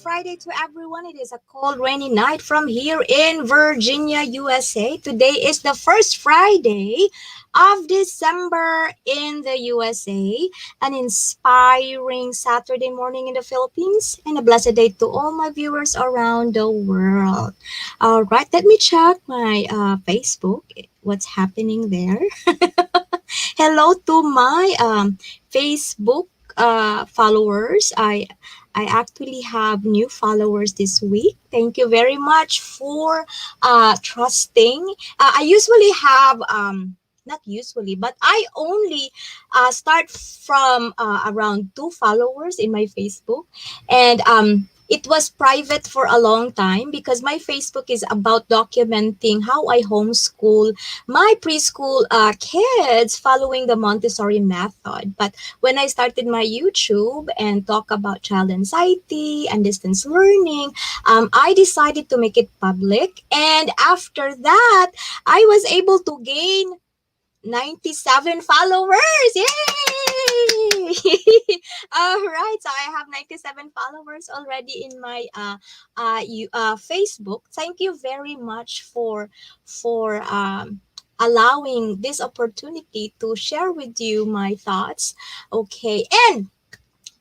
Friday to everyone. It is a cold, rainy night from here in Virginia, USA. Today is the first Friday of December in the USA. An inspiring Saturday morning in the Philippines and a blessed day to all my viewers around the world. All right, let me check my Facebook. What's happening there? Hello to my Facebook followers. I actually have new followers this week. Thank you very much for trusting. I usually have not usually, but I only start from around 2 followers in my Facebook, and it was private for a long time because my Facebook is about documenting how I homeschool my preschool kids following the Montessori method. But when I started my YouTube and talk about child anxiety and distance learning, I decided to make it public. And after that, I was able to gain 97 followers. Yay! All right. So I have 97 followers already in my Facebook. Thank you very much for allowing this opportunity to share with you my thoughts. Okay. And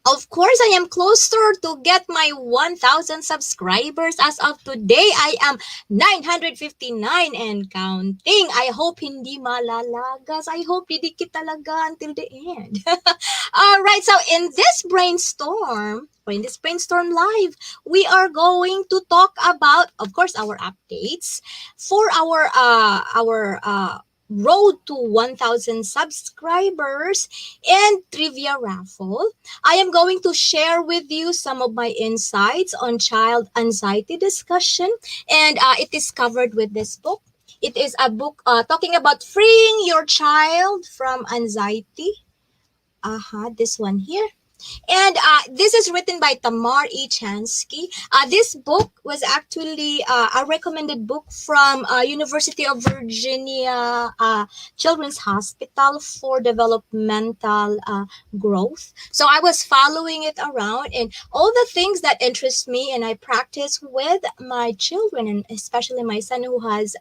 of course, I am closer to get my 1,000 subscribers. As of today, I am 959 and counting. I hope hindi malalagas. I hope didikit talaga until the end. All right, so in this brainstorm, or in this brainstorm live, we are going to talk about, of course, our updates for our road to 1,000 subscribers and trivia raffle. I am going to share with you some of my insights on child anxiety discussion, and it is covered with this book. It is a book talking about freeing your child from anxiety. This one here. And this is written by Tamar E. Chansky. This book was actually a recommended book from University of Virginia Children's Hospital for Developmental Growth. So I was following it around, and all the things that interest me and I practice with my children, and especially my son who has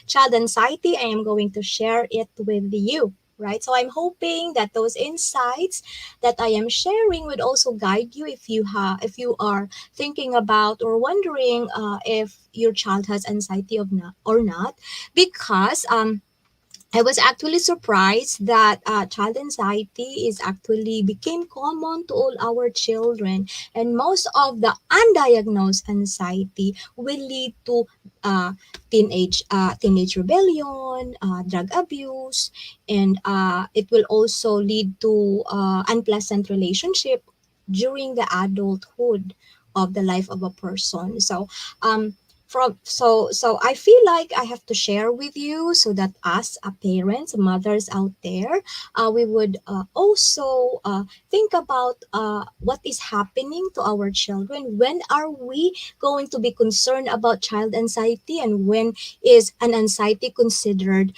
child anxiety, I am going to share it with you. Right. So I'm hoping that those insights that I am sharing would also guide you if you are thinking about or wondering if your child has anxiety or not, because I was actually surprised that child anxiety is actually became common to all our children, and most of the undiagnosed anxiety will lead to uh, teenage rebellion, drug abuse, and it will also lead to unpleasant relationship during the adulthood of the life of a person. So so I feel like I have to share with you so that us parents, mothers out there, we would also think about what is happening to our children. When are we going to be concerned about child anxiety, and when is an anxiety considered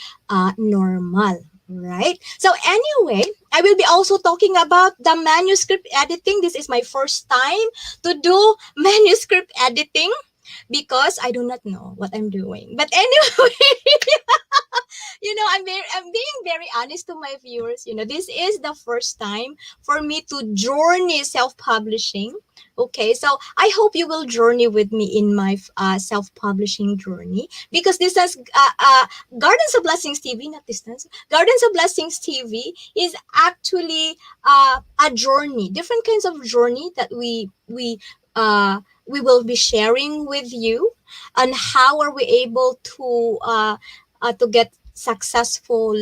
normal? Right. So anyway, I will be also talking about the manuscript editing. This is my first time to do manuscript editing, because I do not know what I'm doing. But anyway, I'm being very honest to my viewers. This is the first time for me to journey self-publishing. Okay, so I hope you will journey with me in my self-publishing journey, because this is Gardens of Blessings TV, not distance. Gardens of Blessings TV is actually a journey, different kinds of journey that we will be sharing with you on how are we able to get successful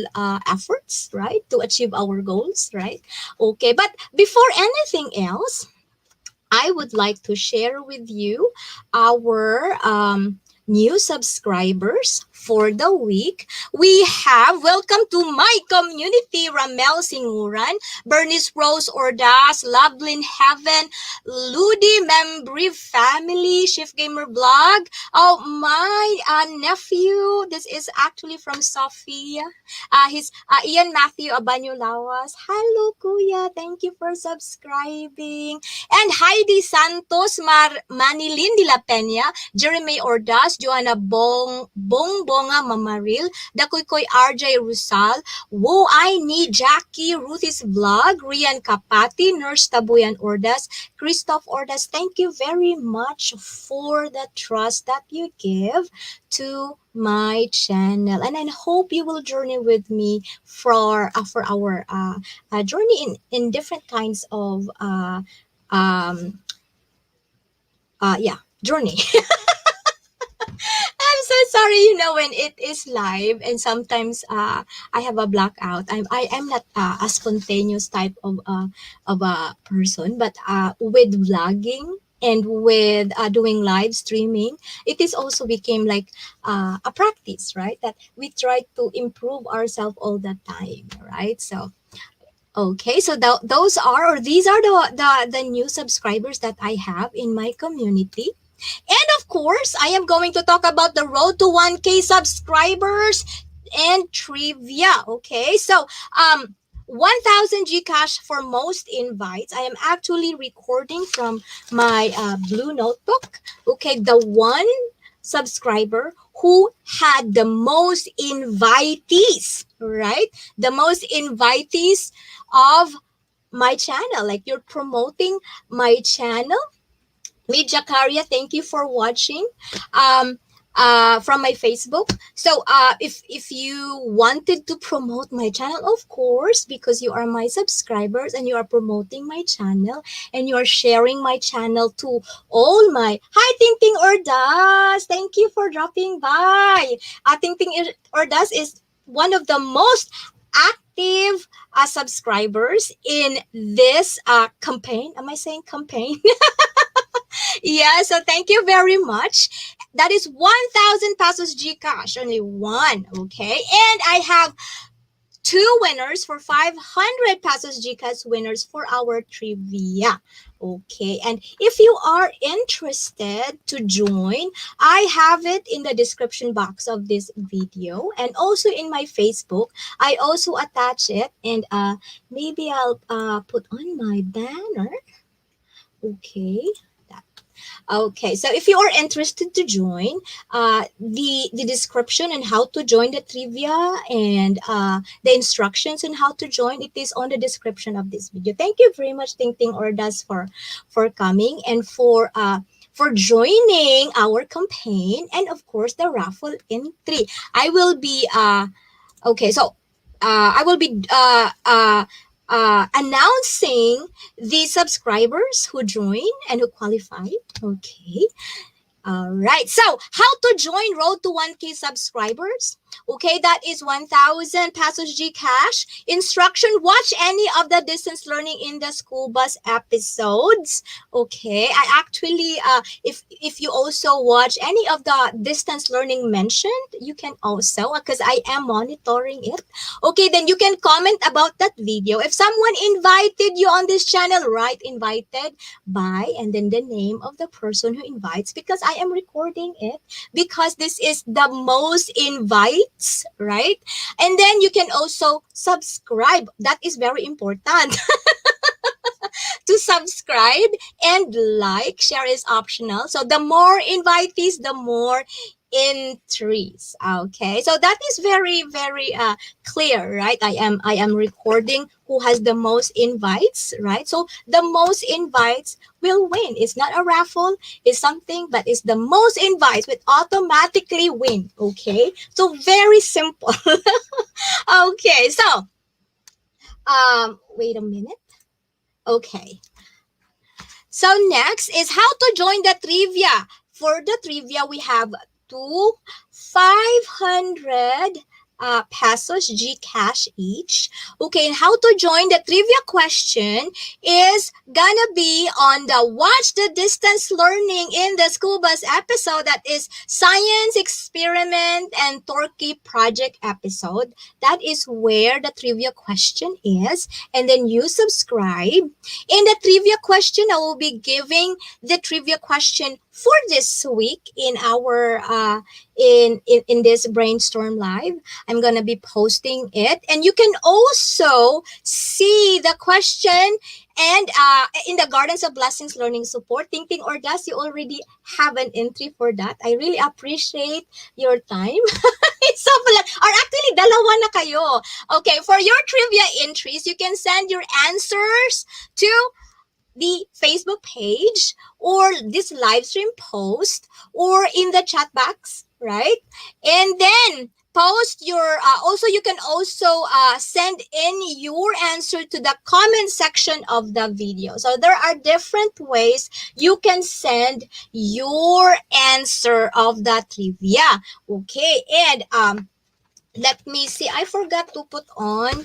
efforts, right, to achieve our goals, right? Okay, but before anything else, I would like to share with you our new subscribers for the week. We have, welcome to my community, Ramel Singuran, Bernice Rose Ordas, Lovelyn Heaven, Ludi Membri family, Shift Gamer Blog. Oh, my nephew, this is actually from Sophia. His Ian Matthew Abanyo Lawas. Hello, Kuya. Thank you for subscribing. And Heidi Santos Manilin de la Peña, Jeremy Ordas, Joanna Bonga Mamaril, Dakoy RJ Rusal, Wo I Need Jackie, Ruthie's Vlog, Rian Kapati, Nurse Tabuyan Ordas, Christoph Ordas. Thank you very much for the trust that you give to my channel, and I hope you will journey with me for our journey in different kinds of um journey. I'm so sorry, when it is live and sometimes I have a blackout. I am not a spontaneous type of a person, but with vlogging and with doing live streaming, it is also became like a practice, right? That we try to improve ourselves all the time, right? So okay, so those are, or these are the new subscribers that I have in my community. And of course, I am going to talk about the road to 1K subscribers and trivia. Okay, so 1000 Gcash for most invites. I am actually recording from my blue notebook. Okay, the one subscriber who had the most invitees, right? The most invitees of my channel. Like, you're promoting my channel. With Jakaria, thank you for watching from my Facebook. So if you wanted to promote my channel, of course, because you are my subscribers and you are promoting my channel and you are sharing my channel to all my... Hi, Ting Ting Ordas! Thank you for dropping by. Ting Ting Ordas is one of the most active subscribers in this campaign. Am I saying campaign? Yeah, so thank you very much. That is 1,000 pesos Gcash, only one, okay? And I have two winners for 500 pesos Gcash winners for our trivia. Okay, and if you are interested to join, I have it in the description box of this video and also in my Facebook. I also attach it, and maybe I'll put on my banner. Okay. Okay, so if you are interested to join, the description and how to join the trivia and the instructions on how to join, it is on the description of this video. Thank you very much, Ting Ting Ordas, for coming and for joining our campaign, and of course the raffle entry. I will be okay, so I will be announcing the subscribers who join and who qualify. Okay. All right. So, how to join Road to 1K subscribers? Okay, that is 1,000 pesos Gcash. Instruction: watch any of the distance learning in the school bus episodes. Okay, I actually, if you also watch any of the distance learning mentioned, you can also, because I am monitoring it. Okay, then you can comment about that video. If someone invited you on this channel, write invited by and then the name of the person who invites, because I am recording it, because this is the most invites, right? And then you can also subscribe. That is very important. To subscribe and like. Share is optional. So the more invitees, the more entries. Okay, so that is very, very clear, right? I am recording who has the most invites, right? So the most invites will win. It's not a raffle, it's something, but it's the most invites will automatically win. Okay, so very simple. Okay, so wait a minute. Okay, so next is how to join the trivia. For the trivia, we have two 500 pesos gcash each. Okay, and how to join the trivia question is gonna be on the Watch the Distance Learning in the School Bus episode, that is Science Experiment and Turkey Project episode. That is where the trivia question is. And then you subscribe. In the trivia question, I will be giving the trivia question for this week in our in this Brainstorm Live. I'm gonna be posting it, and you can also see the question. And in the Gardens of Blessings Learning Support, Ting Ting or Das, you already have an entry for that. I really appreciate your time. It's so pala. Or actually, dalawa na kayo. Okay, for your trivia entries, you can send your answers to the Facebook page or this live stream post or in the chat box, right? And then post your also you can also send in your answer to the comment section of the video. So there are different ways you can send your answer of the trivia. Okay, and let me see. I forgot to put on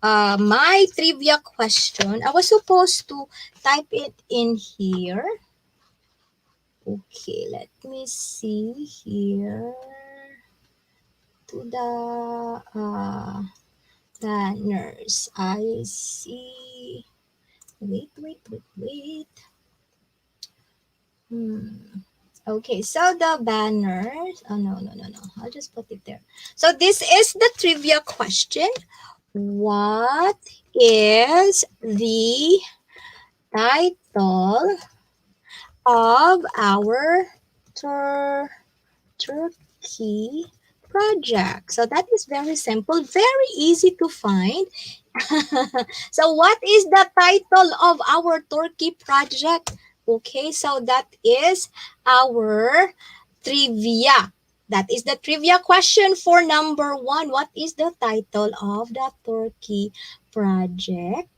my trivia question. I was supposed to type it in here. Okay, let me see here to the banners. I see. Wait. Okay, so the banners. Oh, no. I'll just put it there. So this is the trivia question. What is the title of our Turkey project? So that is very simple, very easy to find. So what is the title of our Turkey project? Okay, so that is our trivia. That is the trivia question for number 1. What is the title of the Turkey project?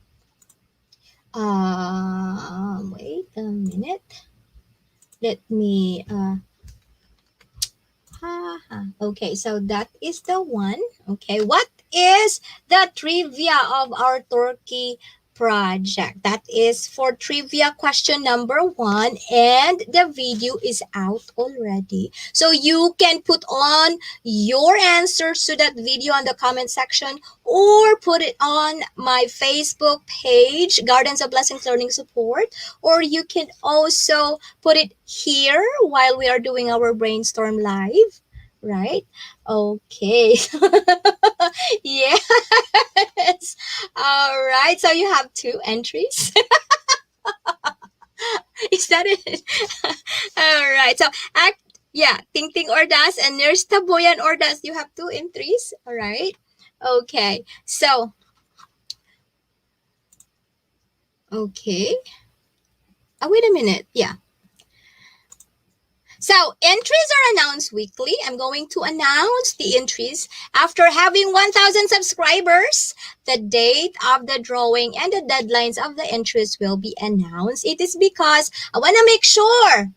Wait a minute. Let me okay, so that is the one. Okay, what is the trivia of our Turkey project? That is for trivia question number 1, and the video is out already. So you can put on your answers to that video on the comment section or put it on my Facebook page, Gardens of Blessings Learning Support, or you can also put it here while we are doing our Brainstorm Live, right? Okay. Yes. All right. So you have 2 entries. Is that it? All right. So act. Yeah, Ting Ting Ordas and Nurse Taboyan Ordas, you have 2 entries. All right. Okay. So, okay. Wait a minute. Yeah. So, entries are announced weekly. I'm going to announce the entries after having 1,000 subscribers. The date of the drawing and the deadlines of the entries will be announced. It is because I want to make sure.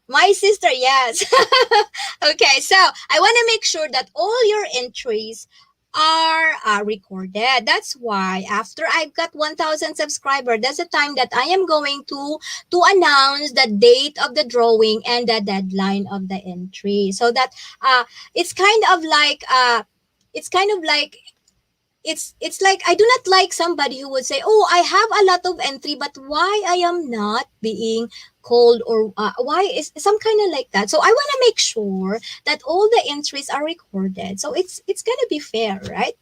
My sister, yes. Okay, so I want to make sure that all your entries are recorded. That's why after I've got 1,000 subscribers, that's the time that I am going to announce the date of the drawing and the deadline of the entry. So that it's kind of like it's kind of like it's like I do not like somebody who would say, "Oh, I have a lot of entry, but why I am not being called, or why is some kind of like that." So I want to make sure that all the entries are recorded. So it's gonna be fair, right?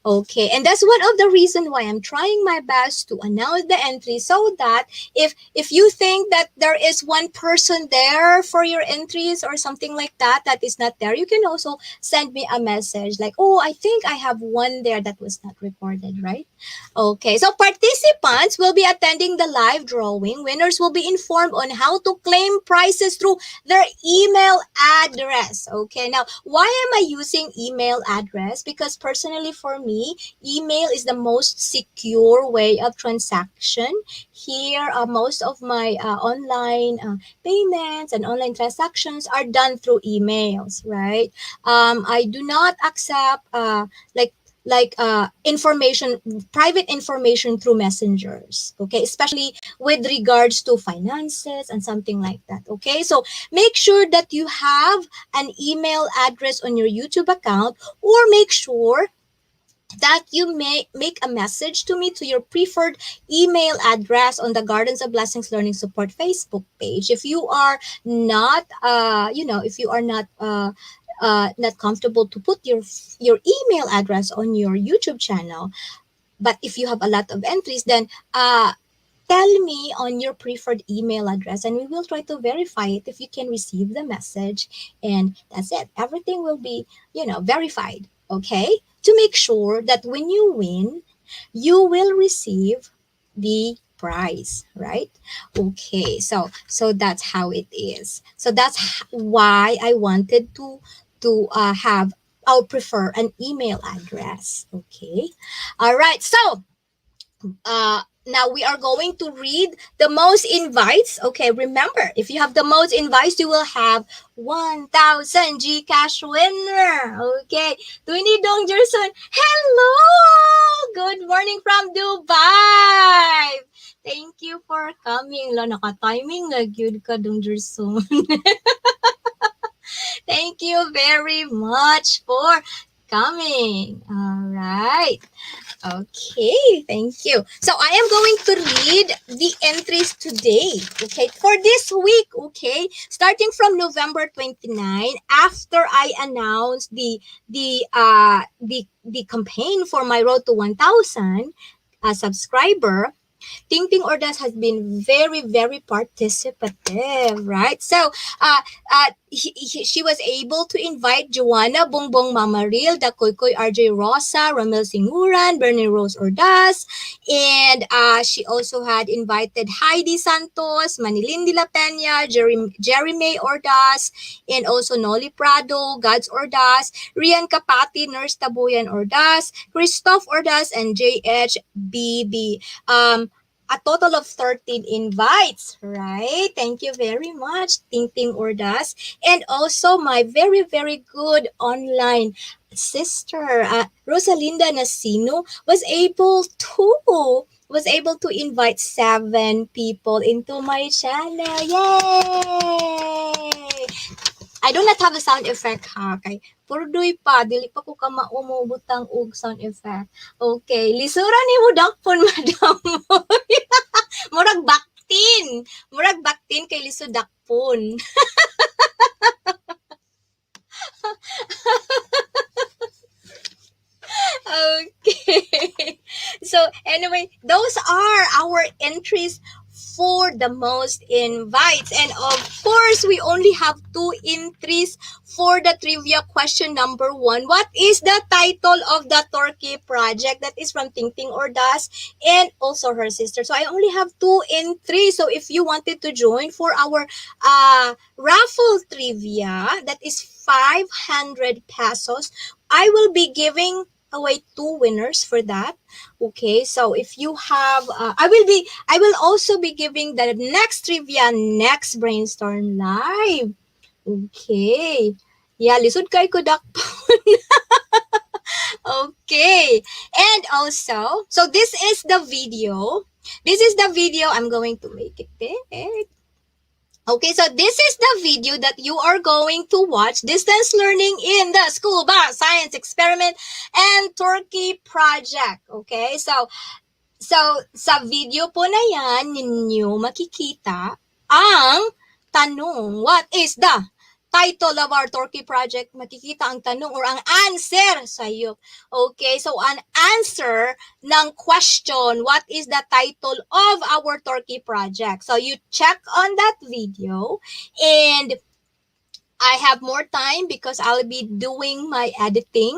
Okay, and that's one of the reason why I'm trying my best to announce the entry, so that if you think that there is one person there for your entries or something like that that is not there, you can also send me a message like, "Oh, I think I have one there that was not recorded," right? Okay, so participants will be attending the live drawing. Winners will be informed on how to claim prizes through their email address. Okay, now why am I using email address? Because personally for me, email is the most secure way of transaction. Here, most of my online payments and online transactions are done through emails, right? I do not accept like information, private information through messengers, okay, especially with regards to finances and something like that. Okay, so make sure that you have an email address on your YouTube account, or make sure that you may make a message to me to your preferred email address on the Gardens of Blessings Learning Support Facebook page. If you are not if you are not comfortable to put your email address on your YouTube channel, but if you have a lot of entries, then tell me on your preferred email address and we will try to verify it if you can receive the message. And that's it. Everything will be, verified. Okay? To make sure that when you win, you will receive the prize, right? Okay. So that's how it is. So that's why I wanted to have I'll prefer an email address. Okay. All right. So now we are going to read the most invites. Okay, remember, if you have the most invites, you will have 1,000 Gcash winner. Okay, Twinnie Dong Jerson, hello! Good morning from Dubai. Thank you for coming. Lo, naka-timing na gyud ka, Dong Jerson. Thank you very much for coming. All right. Okay, thank you. So I am going to read the entries today, okay, for this week, okay, starting from November 29, after I announced the campaign for my road to 1,000 subscriber. Ting Ting Ordas has been very, very participative, right? So, she was able to invite Joanna Bongbong Mamaril, Dakoykoy RJ Rosa, Ramil Singuran, Bernie Rose Ordas, and she also had invited Heidi Santos, Manilin de la Peña, Jerry May Ordas, and also Noli Prado, Gads Ordas, Rian Kapati, Nurse Tabuyan Ordas, Christoph Ordas, and JH BB. A total of 13 invites, right? Thank you very much, Ting Ting Ordas. And also my very, very good online sister, Rosalinda Nasino, was able to invite 7 people into my channel. Yay! I do not have a sound effect ha. Kay purdoy pa, dili pa ko ka maumubutang og sound effect. Okay, lisura ni mo dakpon madam. Murag baktin. Murag baktin kay lisod dakpon. Okay. So anyway, those are our entries for the most invites. And of course, we only have 2 entries for the trivia question number 1. What is the title of the Turkey project? That is from Ting Ting Ordas and also her sister. So I only have 2 entries. So if you wanted to join for our raffle trivia, that is 500 pesos. I will be giving away 2 winners for that. Okay, so if you have I will also be giving the next trivia next Brainstorm live. Okay, yeah, lisod kay ko dakpon. Okay, and also, so this is the video. I'm going to make it big. Okay, so this is the video that you are going to watch. Distance learning in the school bus, science experiment, and Turkey project. Okay, so sa video po na yan, ninyo makikita ang tanong. What is the title of our Turkey project? Makikita ang tanong or ang answer sa'yo. Okay, so an answer ng question, what is the title of our Turkey project? So you check on that video, and I have more time because I'll be doing my editing.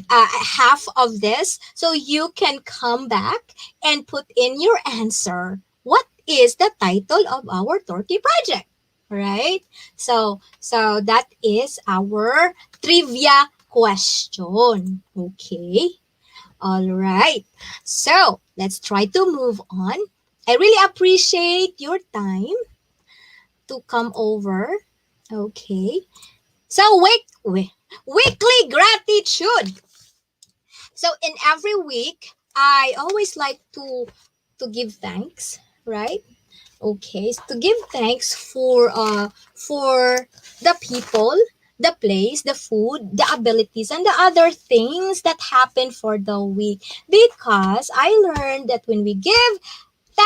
half of this, so you can come back and put in your answer. What is the title of our turkey project? Right? So that is our trivia question. Okay. All right. So let's try to move on. I really appreciate your time to come over. Okay. So weekly gratitude. So in every week, I always like to give thanks, right? Okay, so to give thanks for the people, the place, the food, the abilities, and the other things that happen for the week. Because I learned that when we give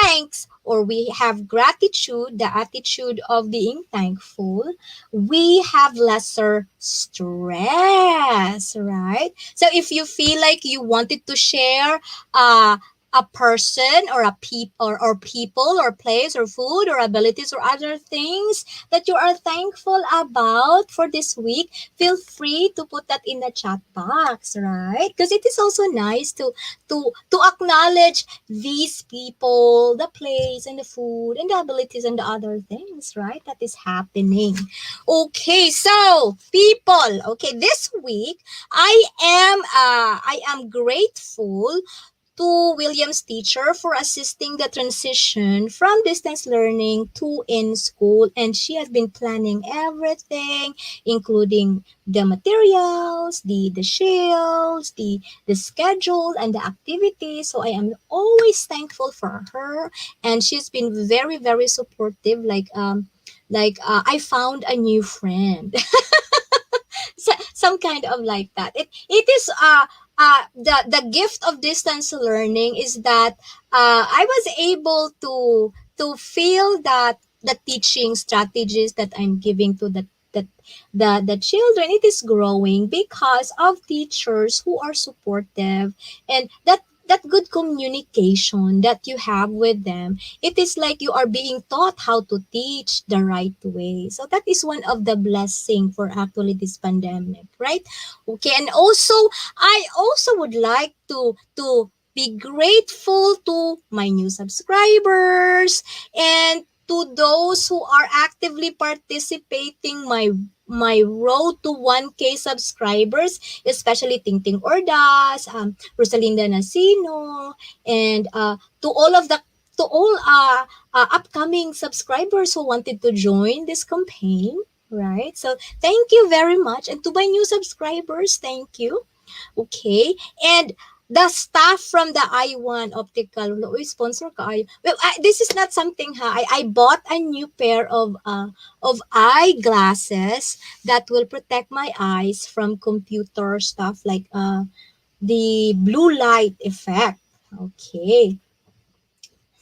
thanks or we have gratitude, the attitude of being thankful, we have lesser stress, right? So if you feel like you wanted to share uh, a person or a or people or place or food or abilities or other things that you are thankful about for this week, feel free to put that in the chat box, right? Because it is also nice to acknowledge these people, the place, and the food, and the abilities, and the other things, right? That is happening. Okay, so people, okay, this week I am grateful to William's teacher for assisting the transition from distance learning to in school. And she has been planning everything, including the materials, the shields, the schedule, and the activities. So I am always thankful for her. And she's been very, very supportive. I found a new friend. Some kind of like that. It is the gift of distance learning is that I was able to feel that the teaching strategies that I'm giving to the children, it is growing because of teachers who are supportive, and that good communication that you have with them, it is like you are being taught how to teach the right way. So that is one of the blessing for actually this pandemic, right? Okay, and also I also would like to be grateful to my new subscribers and to those who are actively participating my road to 1K subscribers, especially Ting Ting Ordas, Rosalinda Nasino, and to all upcoming subscribers who wanted to join this campaign, right? So thank you very much, and to my new subscribers, thank you. Okay, and the staff from the I1 Optical, uy, sponsor ka ay. Well, this is not something ha. I bought a new pair of eyeglasses that will protect my eyes from computer stuff like the blue light effect. Okay.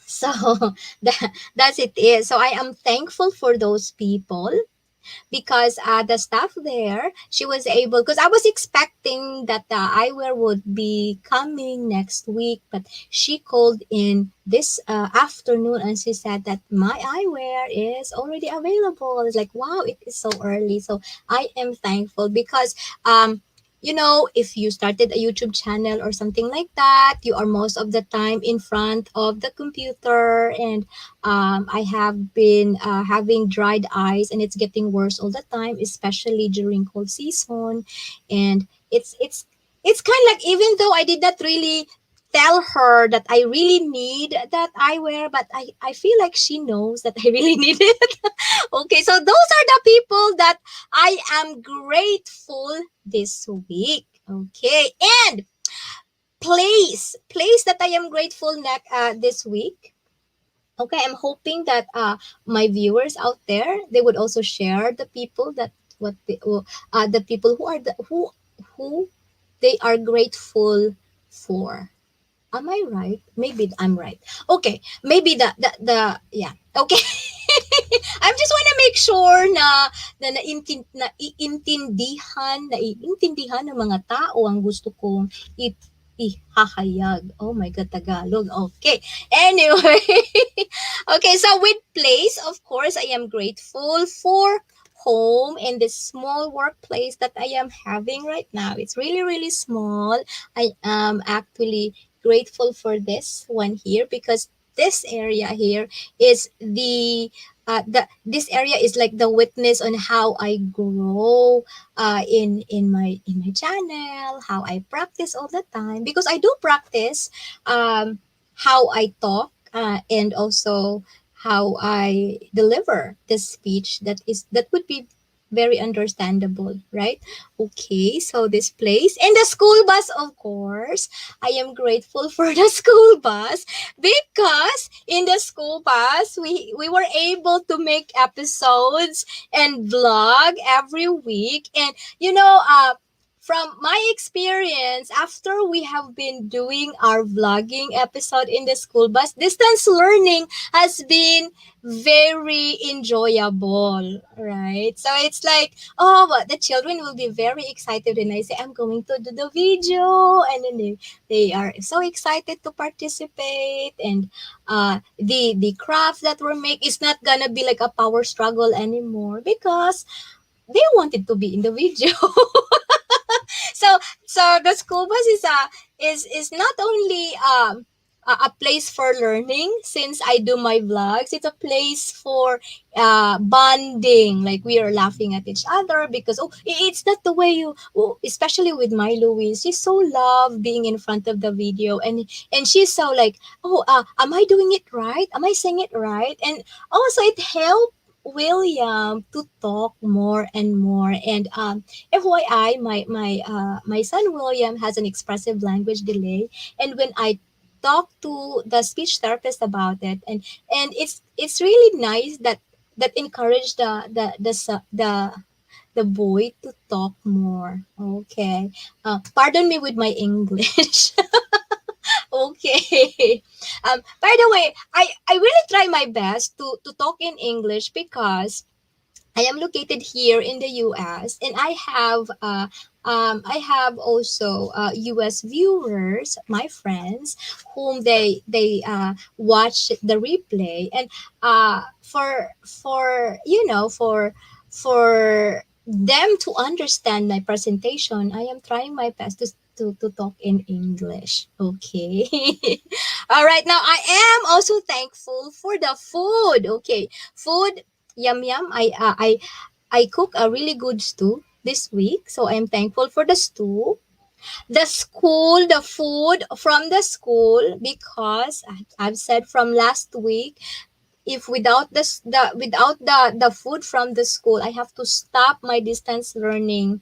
So that's it is. So I am thankful for those people because the staff there, she was able, because I was expecting that the eyewear would be coming next week, but she called in this afternoon and she said that my eyewear is already available. It's like, wow, it is so early. So I am thankful because if you started a YouTube channel or something like that, you are most of the time in front of the computer. And I have been having dried eyes, and it's getting worse all the time, especially during cold season. And it's kind of like, even though I did not really tell her that I really need that eyewear, but I feel like she knows that I really need it. Okay, so those are the people that I am grateful this week. Okay, and place that I am grateful this week. Okay, I'm hoping that my viewers out there, they would also share the people that the people who they are grateful for. Am I right? Maybe I'm right. Okay, maybe the yeah. Okay. I just want to make sure naiintindihan ng mga tao ang gusto kong ihahayag. Oh my God, Tagalog. Okay. Anyway. Okay, so with place, of course, I am grateful for home in this small workplace that I am having right now. It's really, really small. I am actually grateful for this one here because this area here is the this area is like the witness on how I grow in my channel, how I practice all the time because I do practice how I talk and also how I deliver the speech that would be very understandable, right? Okay, so this place and the school bus, of course. I am grateful for the school bus because in the school bus we were able to make episodes and vlog every week. And from my experience, after we have been doing our vlogging episode in the school bus, distance learning has been very enjoyable, right? So it's like, oh, but the children will be very excited when I say I'm going to do the video, and then they are so excited to participate. And the craft that we make is not gonna be like a power struggle anymore because they wanted to be in the video. so so the school bus is not only a place for learning. Since I do my vlogs, it's a place for bonding, like we are laughing at each other because it's not the way you especially with my Louise, she's so love being in front of the video. And she's so like, am I doing it right, am I saying it right? And also it helped William to talk more and more. And FYI, my son William has an expressive language delay, and when I talk to the speech therapist about it, and it's really nice that encourage the boy to talk more. Okay, pardon me with my English. Okay. By the way, I really try my best to talk in English because I am located here in the US, and I have also US viewers, my friends, whom they watch the replay. And for for them to understand my presentation, I am trying my best to talk in English. Okay. All right. Now I am also thankful for the food. Okay. Food, yum yum. I cook a really good stew this week, so I'm thankful for the stew. The school, the food from the school, because I've said from last week, if without the food from the school, I have to stop my distance learning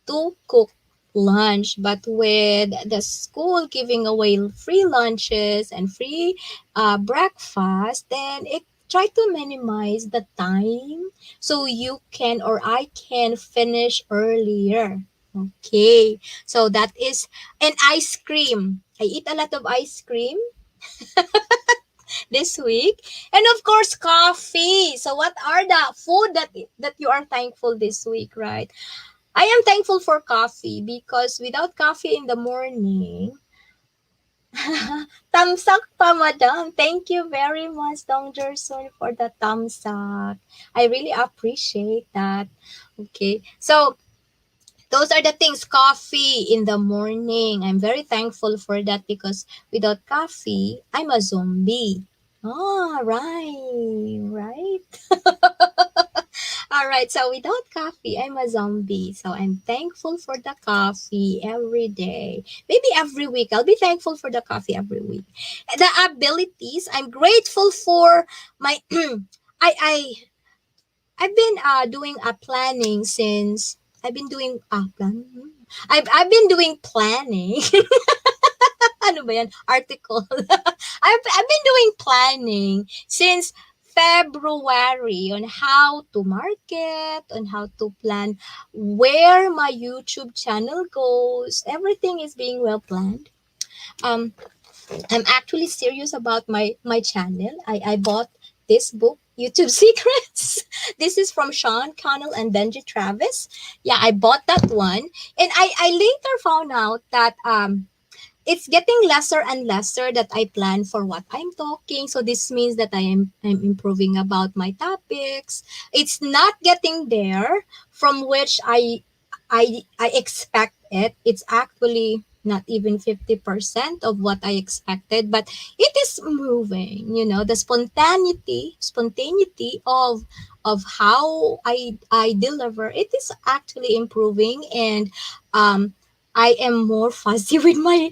to cook lunch. But with the school giving away free lunches and free breakfast, then it try to minimize the time so you can or I can finish earlier. Okay, so that is an ice cream. I eat a lot of ice cream this week, and of course coffee. So what are the food that you are thankful this week, right? I am thankful for coffee because without coffee in the morning, tamsak pa, madam. Thank you very much, Dong Jerson, for the tamsak. I really appreciate that. Okay, so those are the things. Coffee in the morning. I'm very thankful for that because without coffee, I'm a zombie. Ah, right, right. All right, so without coffee, I'm a zombie. So I'm thankful for the coffee every day. Maybe every week. I'll be thankful for the coffee every week. The abilities, I'm grateful for my I I've been doing a planning since I've been doing plan. I've been doing planning. Ano ba yan? Article. I've been doing planning since February on how to market, on how to plan where my YouTube channel goes. Everything is being well planned. Um, I'm actually serious about my channel. I bought this book, YouTube Secrets. This is from Sean Connell and Benji Travis. Yeah, I bought that one. And I later found out that it's getting lesser and lesser that I plan for what I'm talking. So this means that I'm improving about my topics. It's not getting there from which I expect it. It's actually not even 50% of what I expected, but it is moving, the spontaneity of how I deliver, it is actually improving. And um I am more fussy with my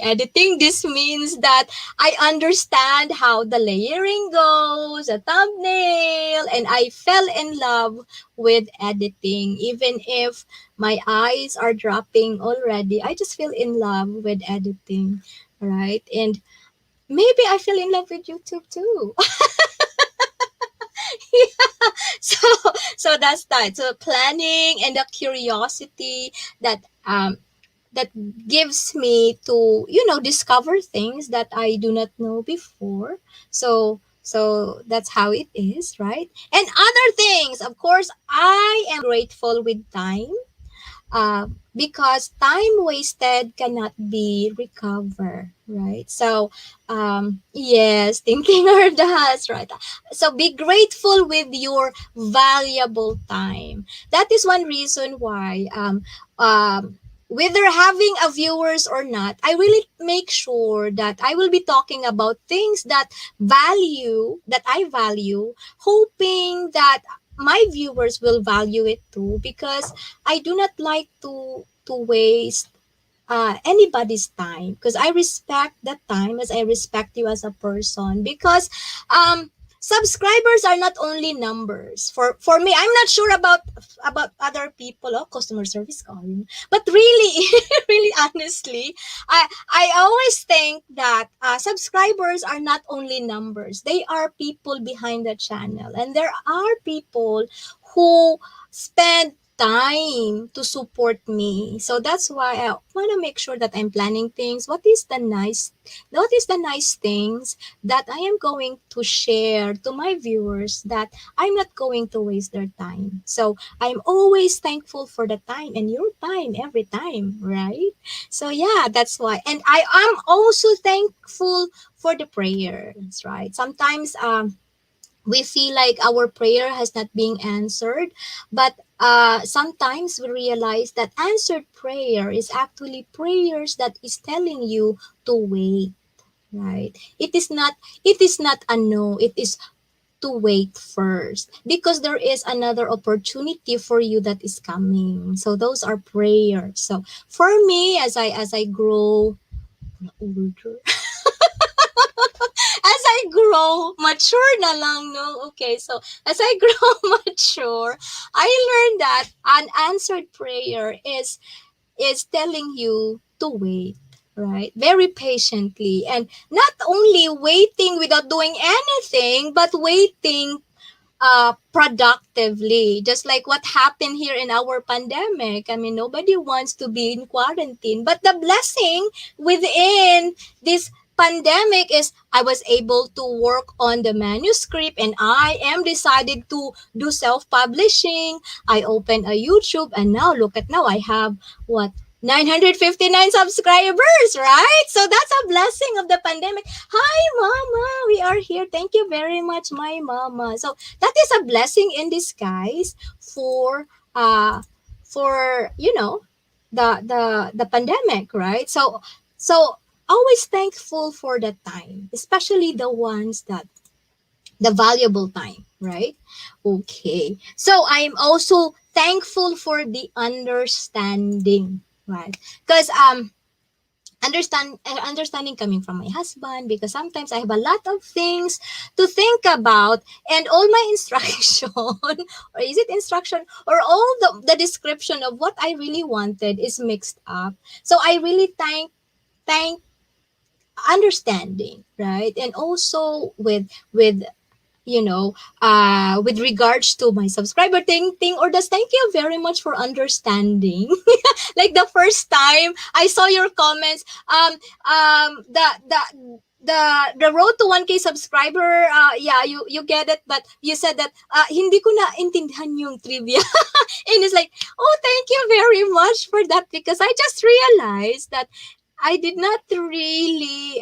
editing. This means that I understand how the layering goes, a thumbnail, and I fell in love with editing. Even if my eyes are dropping already, I just feel in love with editing, right? And maybe I fell in love with YouTube too. so so that's that. So planning and the curiosity that that gives me to discover things that I do not know before. So that's how it is, right? And other things, of course, I am grateful with time, because time wasted cannot be recovered, right? So yes, thinking or that's right. So be grateful with your valuable time. That is one reason why whether having a viewers or not, I really make sure that I will be talking about things that I value, hoping that my viewers will value it too, because I do not like to waste anybody's time, because I respect that time as I respect you as a person. Because um subscribers are not only numbers for me. I'm not sure about other people, customer service calling, but really really honestly, I always think that subscribers are not only numbers. They are people behind the channel, and there are people who spend time to support me. So that's why I want to make sure that I'm planning things. What is the nice things that I am going to share to my viewers, that I'm not going to waste their time. So I'm always thankful for the time and your time every time, right? So yeah, that's why. And I am also thankful for the prayers, right? Sometimes we feel like our prayer has not been answered, but sometimes we realize that answered prayer is actually prayers that is telling you to wait, right? It is not a no, it is to wait first, because there is another opportunity for you that is coming. So those are prayers. So for me, as I grow older, as I grow mature na lang, no? Okay, so as I grow mature, I learned that an answered prayer is telling you to wait, right? Very patiently, and not only waiting without doing anything, but waiting productively, just like what happened here in our pandemic. I mean, nobody wants to be in quarantine, but the blessing within this pandemic is I was able to work on the manuscript, and I am decided to do self-publishing. I opened a YouTube, and now I have what, 959 subscribers, right? So that's a blessing of the pandemic. Hi mama, we are here. Thank you very much, my mama. So that is a blessing in disguise for the pandemic, right? So always thankful for the time, especially the ones that the valuable time, right? Okay, so I'm also thankful for the understanding, right? Because understanding coming from my husband, because sometimes I have a lot of things to think about, and all my instruction or is it instruction, or all the description of what I really wanted is mixed up. So I really thank understanding, right? And also with regards to my subscriber thing, or does thank you very much for understanding. Like the first time I saw your comments, the road to 1K subscriber, yeah, you get it, but you said that hindi ko na intindihan yung trivia. And it's like, oh, thank you very much for that, because I just realized that I did not really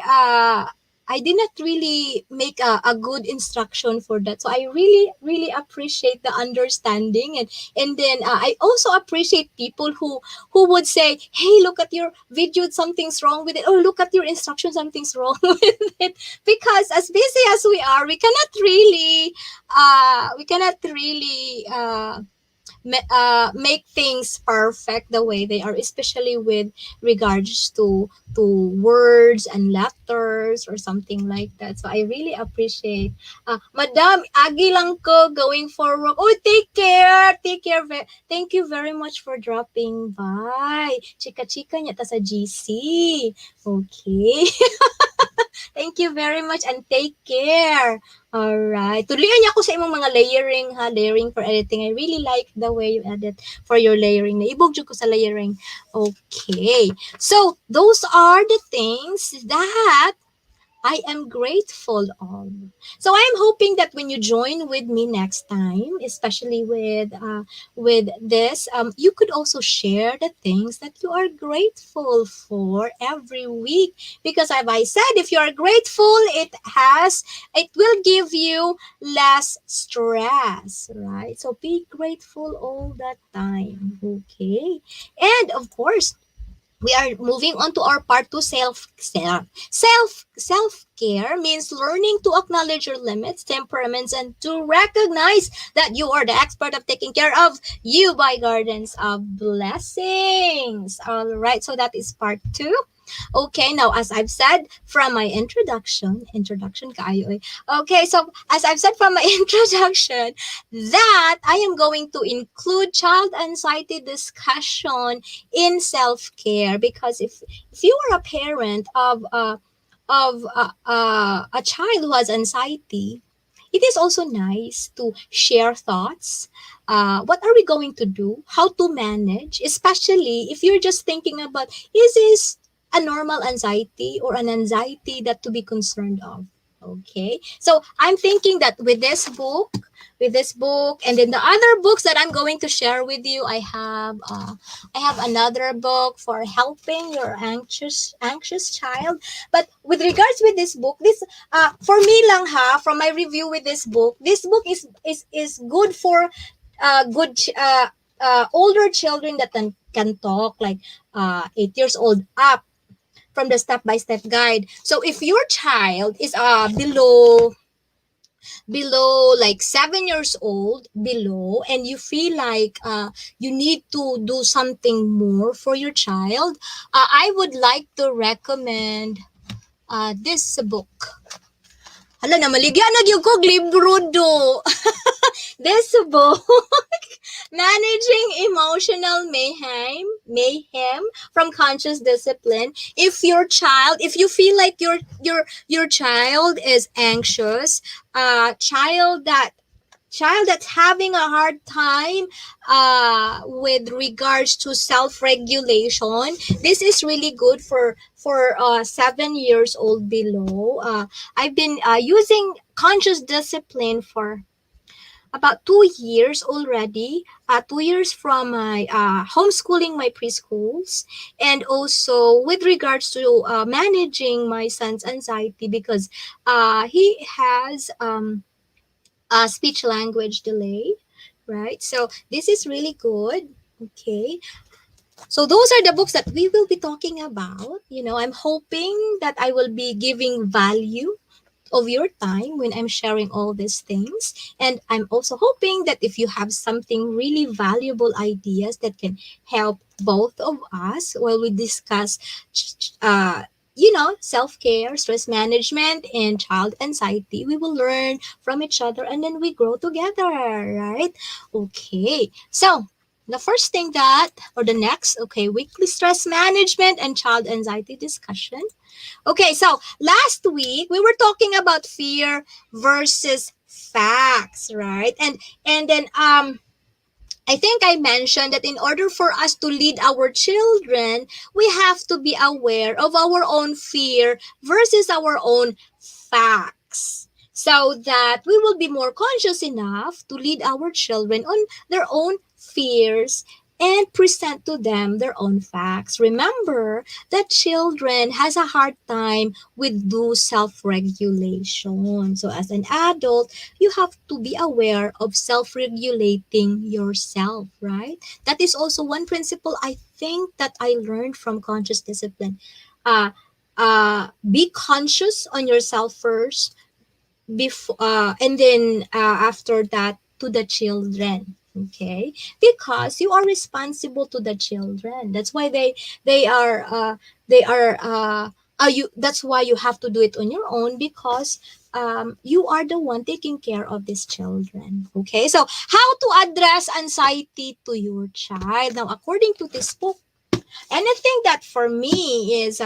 I did not really make a good instruction for that. So I really appreciate the understanding, and then I also appreciate people who would say, "Hey, look at your video, something's wrong with it. Oh, look at your instruction, something's wrong with it." Because as busy as we are, we cannot really make things perfect the way they are, especially with regards to words and letters or something like that. So I really appreciate, Madam, agi lang ko going forward. Oh, take care. Thank you very much for dropping by. Chika niya ta sa GC. Okay. Thank you very much and take care. Alright. Tuloyan niya ako sa imong mga layering ha. Layering for editing. I really like the way you edit for your layering. Naibog jud ko sa layering. Okay. So, those are the things that I am grateful of. So I am hoping that when you join with me next time, especially with this, you could also share the things that you are grateful for every week. Because as I said, if you are grateful, it will give you less stress, right? So be grateful all the time, okay? And of course, we are moving on to our part two, self care means learning to acknowledge your limits, temperaments, and to recognize that you are the expert of taking care of you by gardens of blessings. All right, so that is part two. Okay, now as I've said from my introduction kaayo eh. Okay, so as I've said from my introduction, that I am going to include child anxiety discussion in self-care, because if you are a parent of a child who has anxiety, it is also nice to share thoughts. What are we going to do? How to manage? Especially if you're just thinking about, is this a normal anxiety or an anxiety that to be concerned of? Okay. So I'm thinking that with this book, and then the other books that I'm going to share with you, I have another book for helping your anxious child. But with regards with this book, this for me lang ha, from my review with this book is good for older children that can talk, like 8 years old up, from the step by step guide. So if your child is below like 7 years old below, and you feel like you need to do something more for your child, I would like to recommend this book. Hala, namaligya na gyud ko libro do. This book, Managing Emotional Mayhem from Conscious Discipline. If you feel like your child is anxious, child that's having a hard time with regards to self-regulation, this is really good for 7 years old below. I've been using Conscious Discipline for about 2 years already. 2 years from my homeschooling my preschools, and also with regards to managing my son's anxiety, because he has a speech language delay, right? So this is really good. Okay. So those are the books that we will be talking about. I'm hoping that I will be giving value of your time when I'm sharing all these things. And I'm also hoping that if you have something really valuable ideas that can help both of us while we discuss, self-care, stress management, and child anxiety, we will learn from each other and then we grow together, right? Okay. So, the first thing or the next, okay, weekly stress management and child anxiety discussion. Okay, so last week we were talking about fear versus facts, right? And then I think I mentioned that in order for us to lead our children, we have to be aware of our own fear versus our own facts, so that we will be more conscious enough to lead our children on their own fears and present to them their own facts. Remember that children has a hard time with do self-regulation. So as an adult, you have to be aware of self-regulating yourself, right? That is also one principle I think that I learned from conscious discipline. Uh, be conscious on yourself first, before and then after that to the children, okay, because you are responsible to the children. That's why they are they are you that's why you have to do it on your own, because you are the one taking care of these children. Okay, so how to address anxiety to your child. Now, according to this book, anything that for me is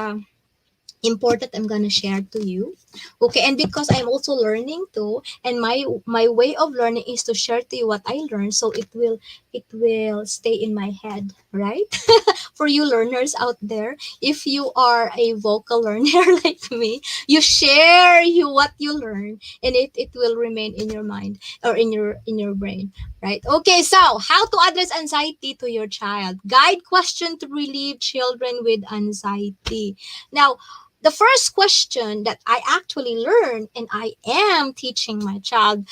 important, I'm gonna share to you. Okay, and because I'm also learning too, and my way of learning is to share to you what I learned, so it will stay in my head, right? For you learners out there, if you are a vocal learner like me, you share you what you learn, and it will remain in your mind or in your brain, right? Okay, so how to address anxiety to your child. Guide question to relieve children with anxiety. Now, the first question that I actually learned, and I am teaching my child,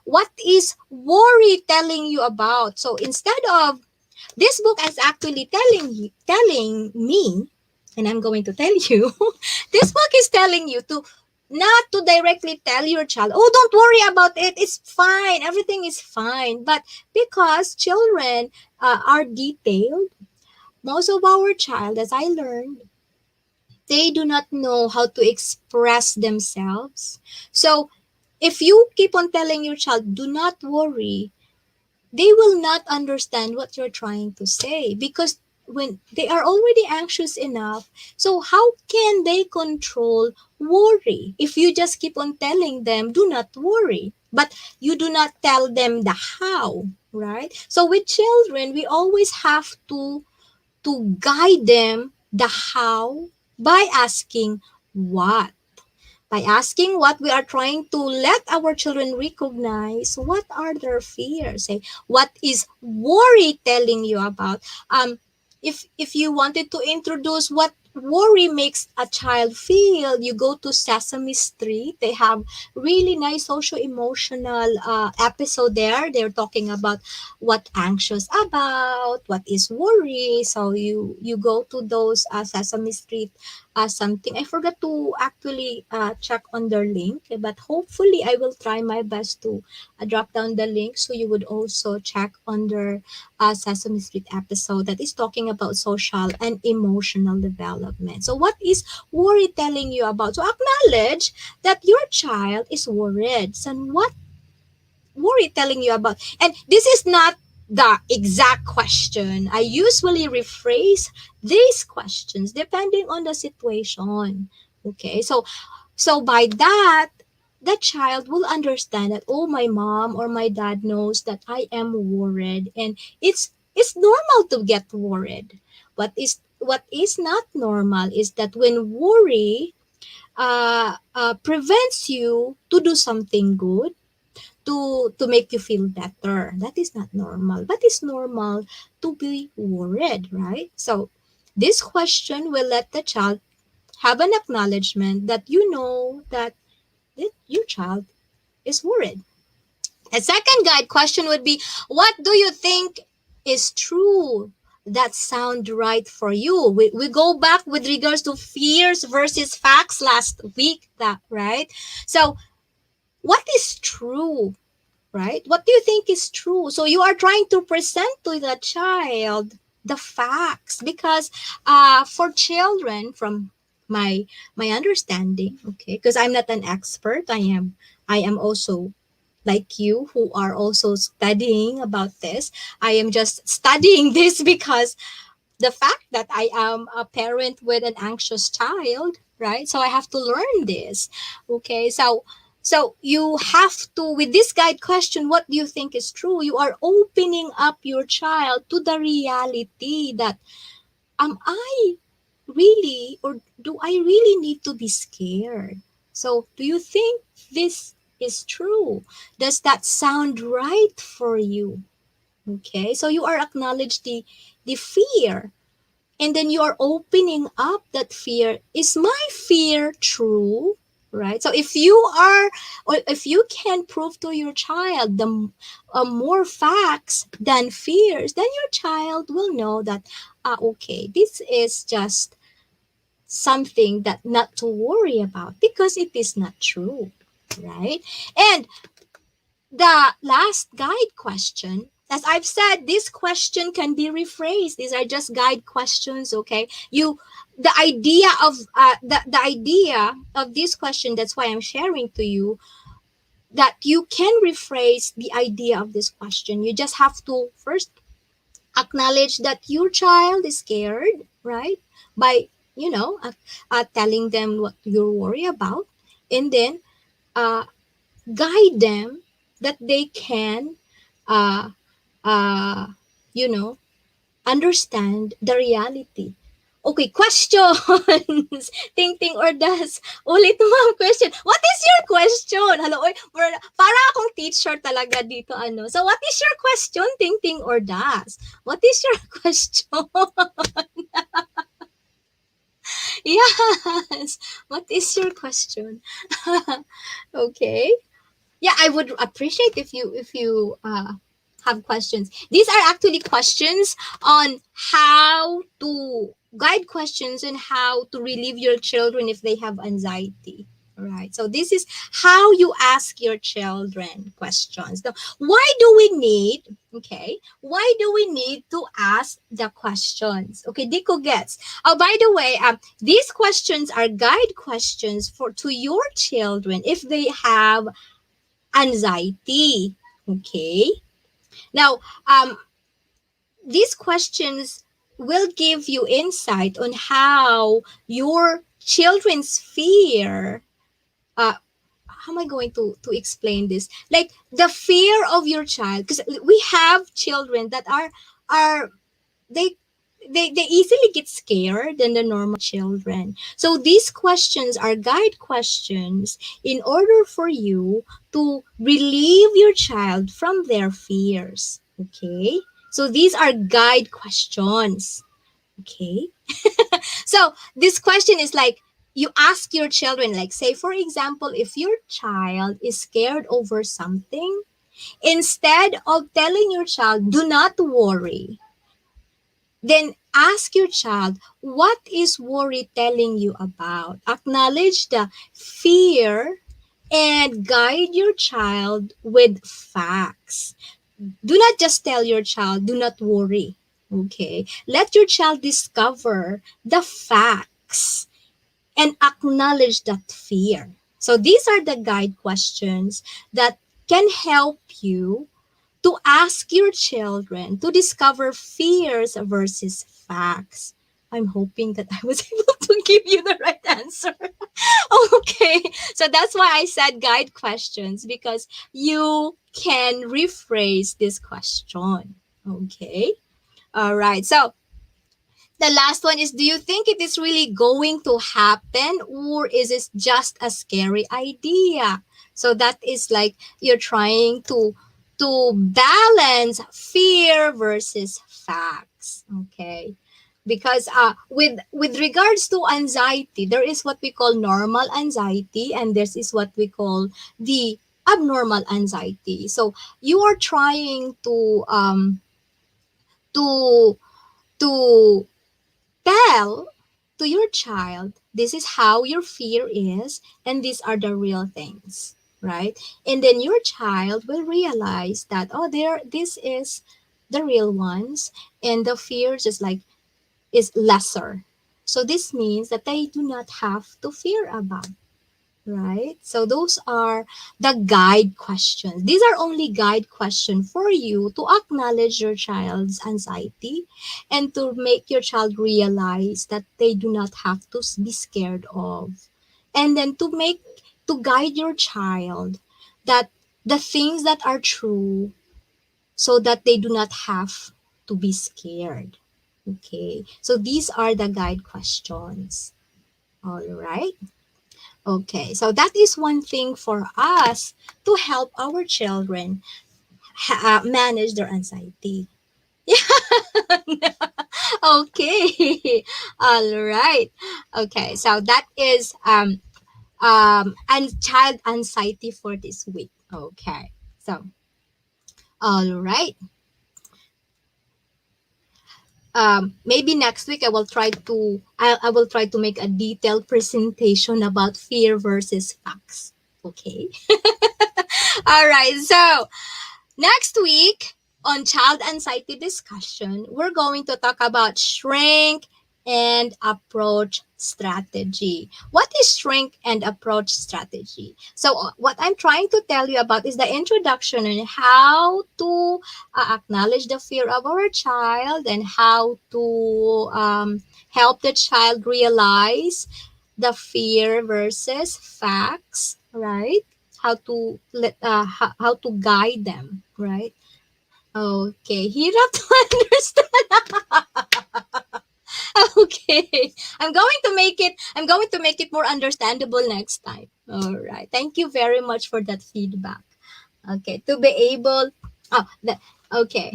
what is worry telling you about? So instead of, this book is actually telling me, and I'm going to tell you, this book is telling you to not to directly tell your child, oh, don't worry about it, it's fine, everything is fine. But because children are detailed, most of our child, as I learned, they do not know how to express themselves. So if you keep on telling your child, do not worry, they will not understand what you're trying to say, because when they are already anxious enough, so how can they control worry if you just keep on telling them, do not worry, but you do not tell them the how, right? So with children, we always have to guide them the how by asking what. By asking what, we are trying to let our children recognize what are their fears. Say, what is worry telling you about? If you wanted to introduce what worry makes a child feel, you go to Sesame Street. They have really nice social emotional episode there. They're talking about what anxious about, what is worry. So you go to those Sesame Street something. I forgot to actually check on their link, but hopefully I will try my best to drop down the link so you would also check on their Sesame Street episode that is talking about social and emotional development. So, what is worry telling you about? So, acknowledge that your child is worried. So, what worry telling you about? And this is not the exact question. I usually rephrase these questions depending on the situation. Okay, so by that, the child will understand that, oh, my mom or my dad knows that I am worried, and it's normal to get worried. What is not normal is that when worry prevents you to do something good, to make you feel better. That is not normal. But it's normal to be worried, right? So this question will let the child have an acknowledgement that you know that your child is worried. A second guide question would be, what do you think is true that sound right for you? We go back with regards to fears versus facts last week, that right? So what is true, right? What do you think is true? So you are trying to present to the child the facts, because for children, from my my understanding, okay, because I'm not an expert, I am also like you who are also studying about this. I am just studying this because the fact that I am a parent with an anxious child, right? So I have to learn this. Okay, so you have to, with this guide question, what do you think is true? You are opening up your child to the reality that, am I really, or do I really need to be scared? So do you think this is true? Does that sound right for you? Okay, so you are acknowledge the fear, and then you are opening up that fear. Is my fear true? Right. So if you are, or if you can prove to your child more facts than fears, then your child will know that, okay, this is just something that not to worry about because it is not true. Right. And the last guide question, as I've said, this question can be rephrased. These are just guide questions, okay? The idea of the idea of this question, that's why I'm sharing to you, that you can rephrase the idea of this question. You just have to first acknowledge that your child is scared, right? By, telling them what you worry about, and then uh, guide them that they can uh, uh, you know understand the reality. Okay, questions. Ting or das. Ulit mga question. What is your question? Hello, oy, para akong teacher talaga dito, ano. So what is your question? Ting or das. What is your question? Yes. What is your question? Okay. Yeah, I would appreciate if you have questions. These are actually questions on how to guide questions and how to relieve your children if they have anxiety. All right. So this is how you ask your children questions. Now, why do we need, okay, why do we need to ask the questions? Okay, Dico gets. Oh, by the way, these questions are guide questions for to your children if they have anxiety. Okay. Now, these questions will give you insight on how your children's fear. How am I going to explain this? Like the fear of your child, because we have children that are they they easily get scared than the normal children. So these questions are guide questions in order for you to relieve your child from their fears. Okay? So these are guide questions. Okay? So this question is like you ask your children, like say for example, if your child is scared over something, instead of telling your child, do not worry, then ask your child, what is worry telling you about? Acknowledge the fear and guide your child with facts. Do not just tell your child, do not worry. Okay? Let your child discover the facts and acknowledge that fear. So these are the guide questions that can help you to ask your children to discover fears versus facts. I'm hoping that I was able to give you the right answer. Okay, so that's why I said guide questions, because you can rephrase this question. Okay, all right. So the last one is, do you think it is really going to happen, or is it just a scary idea? So that is like you're trying to balance fear versus facts. Okay. Because with regards to anxiety, there is what we call normal anxiety, and this is what we call the abnormal anxiety. So you are trying to to tell to your child, this is how your fear is, and these are the real things, right? And then your child will realize that, oh, this is the real ones, and the fear just like is lesser. So this means that they do not have to fear about. Right? So those are the guide questions. These are only guide questions for you to acknowledge your child's anxiety and to make your child realize that they do not have to be scared of. And then to guide your child that the things that are true, so that they do not have to be scared. Okay? So these are the guide questions. All right? Okay, so that is one thing for us to help our children manage their anxiety. Okay. All right. Okay, so that is and child anxiety for this week. Okay. So, all right. Maybe next week I will try to make a detailed presentation about fear versus facts. Okay. All right. So, next week on child anxiety discussion, we're going to talk about shrink and approach strategy. What is shrink and approach strategy? So, what I'm trying to tell you about is the introduction and how to acknowledge the fear of our child and how to help the child realize the fear versus facts, right? How to guide them, right? Okay, hirap to understand. Okay, I'm going to make it more understandable next time. All right, thank you very much for that feedback. Okay, to be able, oh, okay.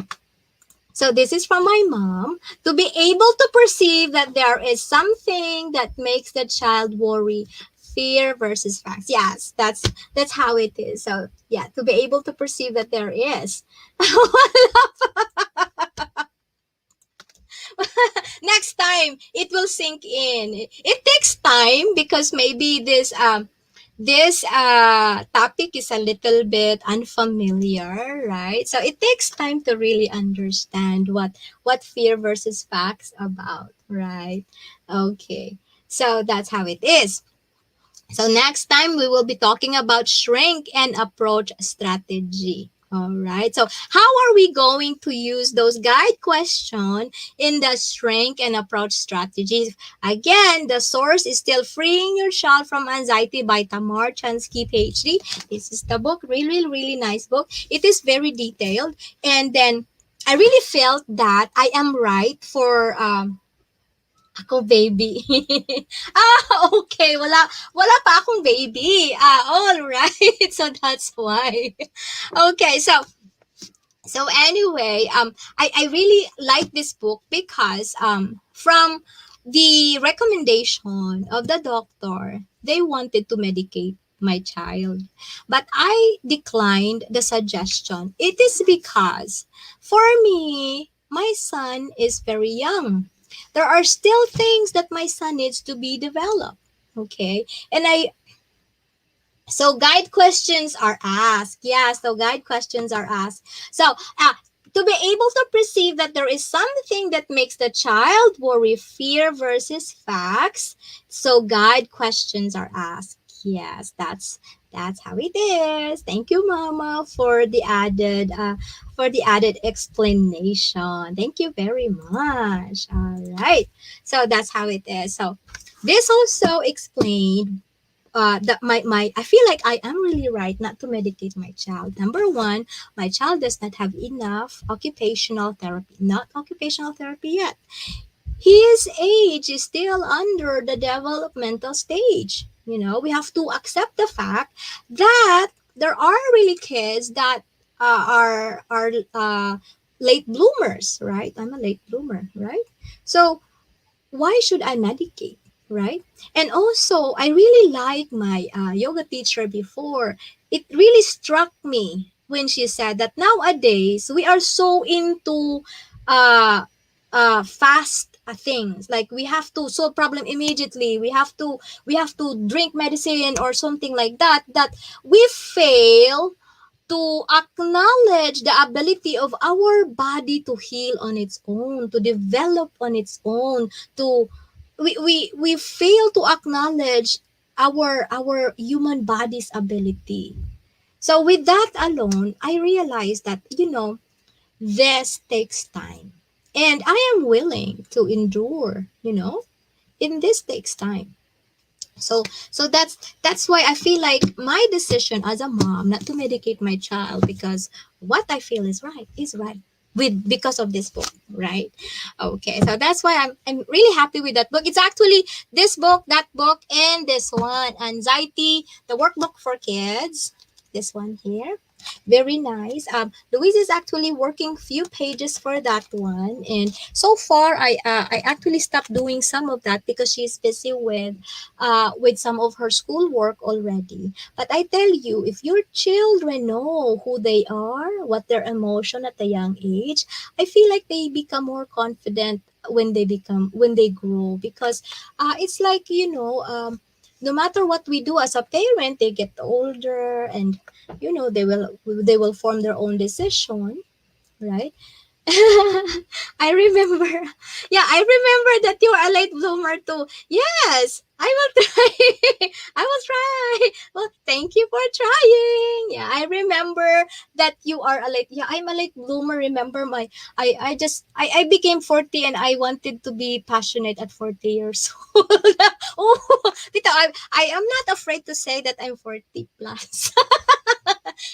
So this is from my mom. To be able to perceive that there is something that makes the child worry, fear versus facts. Yes, that's how it is. So yeah, to be able to perceive that there is. Next time it will sink in. It takes time because maybe this topic is a little bit unfamiliar, right? So it takes time to really understand what fear versus facts about, right? Okay. So that's how it is. So next time we will be talking about shrink and approach strategy. All right. So how are we going to use those guide questions in the shrink and approach strategies? Again, the source is still Freeing Your Child from Anxiety by Tamar Chansky, PhD. This is the book. Really, really nice book. It is very detailed. And then I really felt that I am right for ako baby. Okay. Wala pa akong baby. All right. So that's why. Okay. So anyway, I really like this book because from the recommendation of the doctor, they wanted to medicate my child. But I declined the suggestion. It is because for me, my son is very young. There are still things that my son needs to be developed. Okay. And so guide questions are asked. Yeah, so guide questions are asked. So to be able to perceive that there is something that makes the child worry, fear versus facts. So guide questions are asked. Yes, that's how it is. Thank you, Mama, for the added explanation. Thank you very much. All right. So that's how it is. So this also explained that my I feel like I am really right not to medicate my child. Number one, my child does not have enough occupational therapy. Not occupational therapy yet. His age is still under the developmental stage. You know, we have to accept the fact that there are really kids that are late bloomers, right? I'm a late bloomer, right? So why should I medicate, right? And also, I really like my yoga teacher before. It really struck me when she said that nowadays we are so into uh, fast things. Like we have to solve problem immediately. We have to drink medicine or something like that. That we fail to acknowledge the ability of our body to heal on its own, to develop on its own, to we fail to acknowledge our human body's ability. So with that alone, I realized that this takes time. And I am willing to endure, and this takes time. So that's why I feel like my decision as a mom not to medicate my child, because what I feel is right with because of this book, right? Okay, so that's why I'm really happy with that book. It's actually this book, that book, and this one, Anxiety, the workbook for kids. This one here. Very nice. Louise is actually working few pages for that one, and so far I actually stopped doing some of that because she's busy with some of her schoolwork already. But I tell you, if your children know who they are, what their emotion at a young age, I feel like they become more confident when they grow, because it's like, no matter what we do as a parent, they get older, and they will form their own decision, right? I remember. Yeah, I remember that you are a late bloomer too. Yes, I will try. I will try. Well, thank you for trying. Yeah, I remember that you are a late. Yeah, I'm a late bloomer. Remember I became 40 and I wanted to be passionate at 40 years old. Oh, Tita, I am not afraid to say that I'm 40 plus.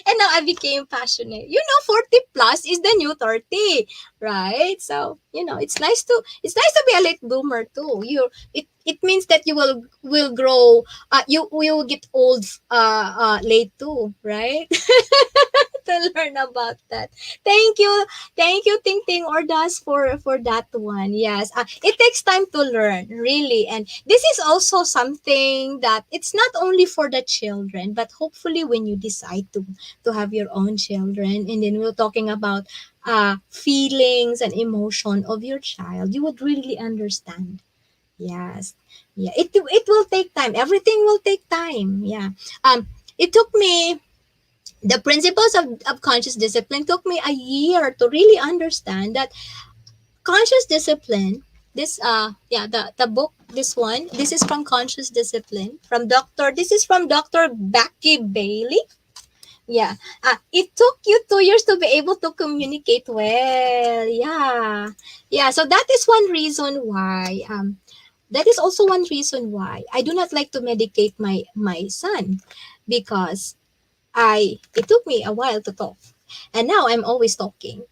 And now I became passionate. 40 plus is the new 30, right? So, it's nice to be a late bloomer too. It means that you will grow, you will get old late too, right? To learn about that. Thank you. Thank you, Ting Ting or Das, for that one. Yes. It takes time to learn, really. And this is also something that it's not only for the children, but hopefully when you decide to have your own children, and then we're talking about feelings and emotion of your child, you would really understand. Yes. Yeah. It will take time. Everything will take time. Yeah. It took me the principles of conscious discipline took me a year to really understand that conscious discipline, the book, this is from Conscious Discipline, from Dr. Becky Bailey. Yeah. It took you 2 years to be able to communicate well. Yeah. Yeah. So that is also one reason why I do not like to medicate my son, because it took me a while to talk. And now I'm always talking.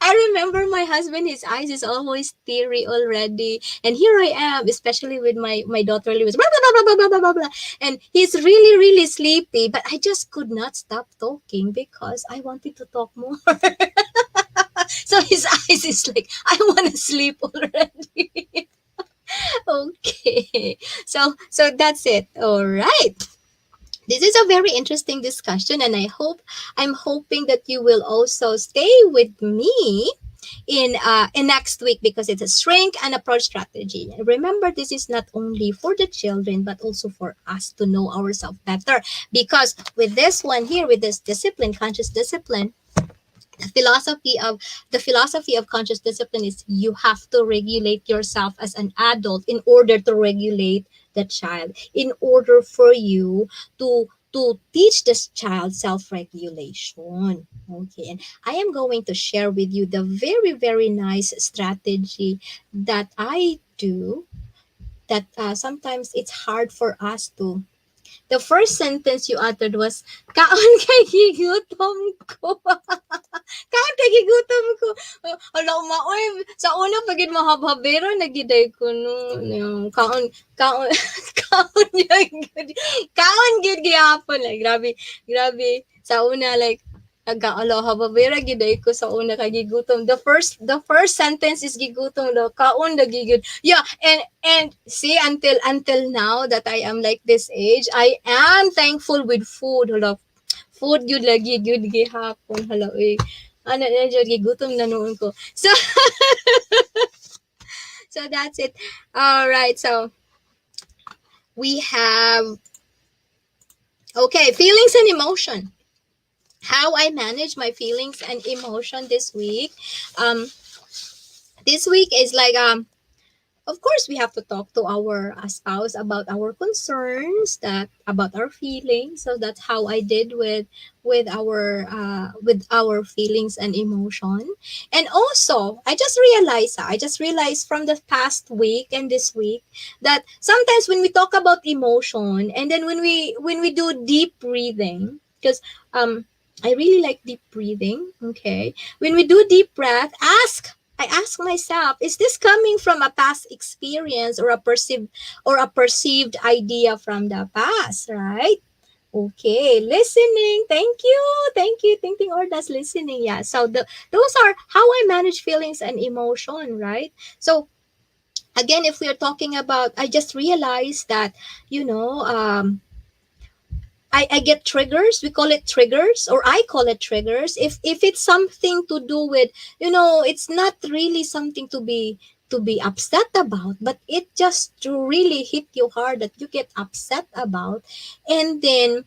I remember my husband, his eyes is always teary already. And here I am, especially with my daughter Lewis. Blah, blah, blah, blah, blah, blah, blah, blah. And he's really, really sleepy. But I just could not stop talking because I wanted to talk more. So his eyes is like, I want to sleep already. Okay. So that's it. All right. This is a very interesting discussion, and I'm hoping that you will also stay with me in next week, because it's a shrink and approach strategy. And remember, this is not only for the children but also for us to know ourselves better, because with this one here, with this discipline, conscious discipline, the philosophy of conscious discipline is you have to regulate yourself as an adult in order to regulate the child, in order for you to teach this child self-regulation. Okay, and I am going to share with you the very, very nice strategy that I do, that sometimes it's hard for us to. The first sentence you uttered was, kaon kay gigutom ko. Kaon kay gigutom ko. Ala, maoy. Sa una, pagid mahabhabero, nagiday ko no. Yung kaon, kaon yung, kaon gid gihapon. Like, grabe, grabe. Sa una, like, nag-aloha babera giday ko sa una kay gigutom. The first sentence is gigutom daw. Kaon na gigud. Yeah, and see, until now that I am like this age, I am thankful with food. Hala, food yun lagi yun gihapon. Hala, eh. Ano na dyan, gigutom na noon ko. So that's it. All right, so we have, okay, feelings and emotion. How I manage my feelings and emotion this week. Um, this week is like, of course, we have to talk to our spouse about our concerns, that about our feelings. So that's how I did with our feelings and emotion. And also, I just realized from the past week and this week that sometimes when we talk about emotion, and then when we do deep breathing, because I really like deep breathing. Okay, when we do deep breath, I ask myself, is this coming from a past experience or a perceived idea from the past, right? Okay, listening. Thank you. Thank you. Thinking or that's listening. Yeah. So those are how I manage feelings and emotion, right? So again, if we are talking about, I just realized that, you know, I get triggers. We call it triggers, or I call it triggers. If it's something to do with, it's not really something to be upset about, but it just to really hit you hard that you get upset about. And then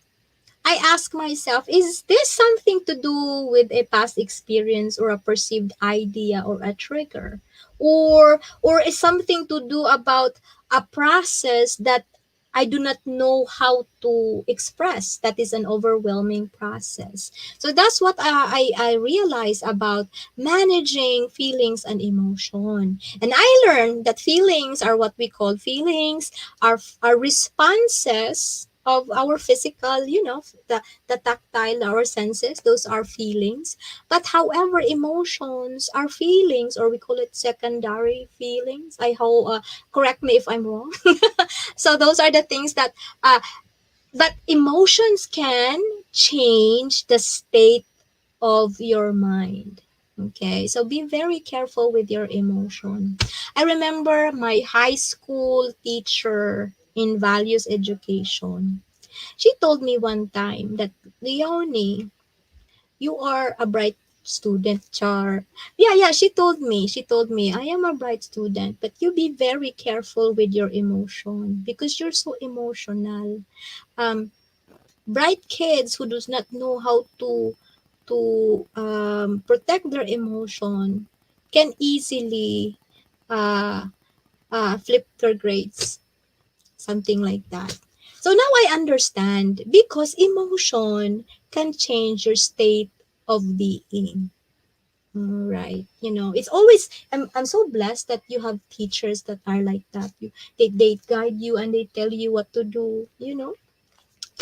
I ask myself, is this something to do with a past experience or a perceived idea or a trigger? Or is something to do about a process that I do not know how to express? That is an overwhelming process. So that's what I realize about managing feelings and emotion. And I learned that feelings are what we call feelings, are responses of our physical, the tactile, our senses, those are feelings. But however, emotions are feelings, or we call it secondary feelings. I hope, correct me if I'm wrong. So those are the things that, but emotions can change the state of your mind. Okay, so be very careful with your emotion. I remember my high school teacher in values education. She told me one time that, Leonie, you are a bright student, Char. Yeah, she told me, I am a bright student, but you be very careful with your emotion because you're so emotional. Bright kids who does not know how to protect their emotion can easily uh, flip their grades, something like that. So now I understand because emotion can change your state of being. Right. It's always, I'm so blessed that you have teachers that are like that. They guide you and they tell you what to do.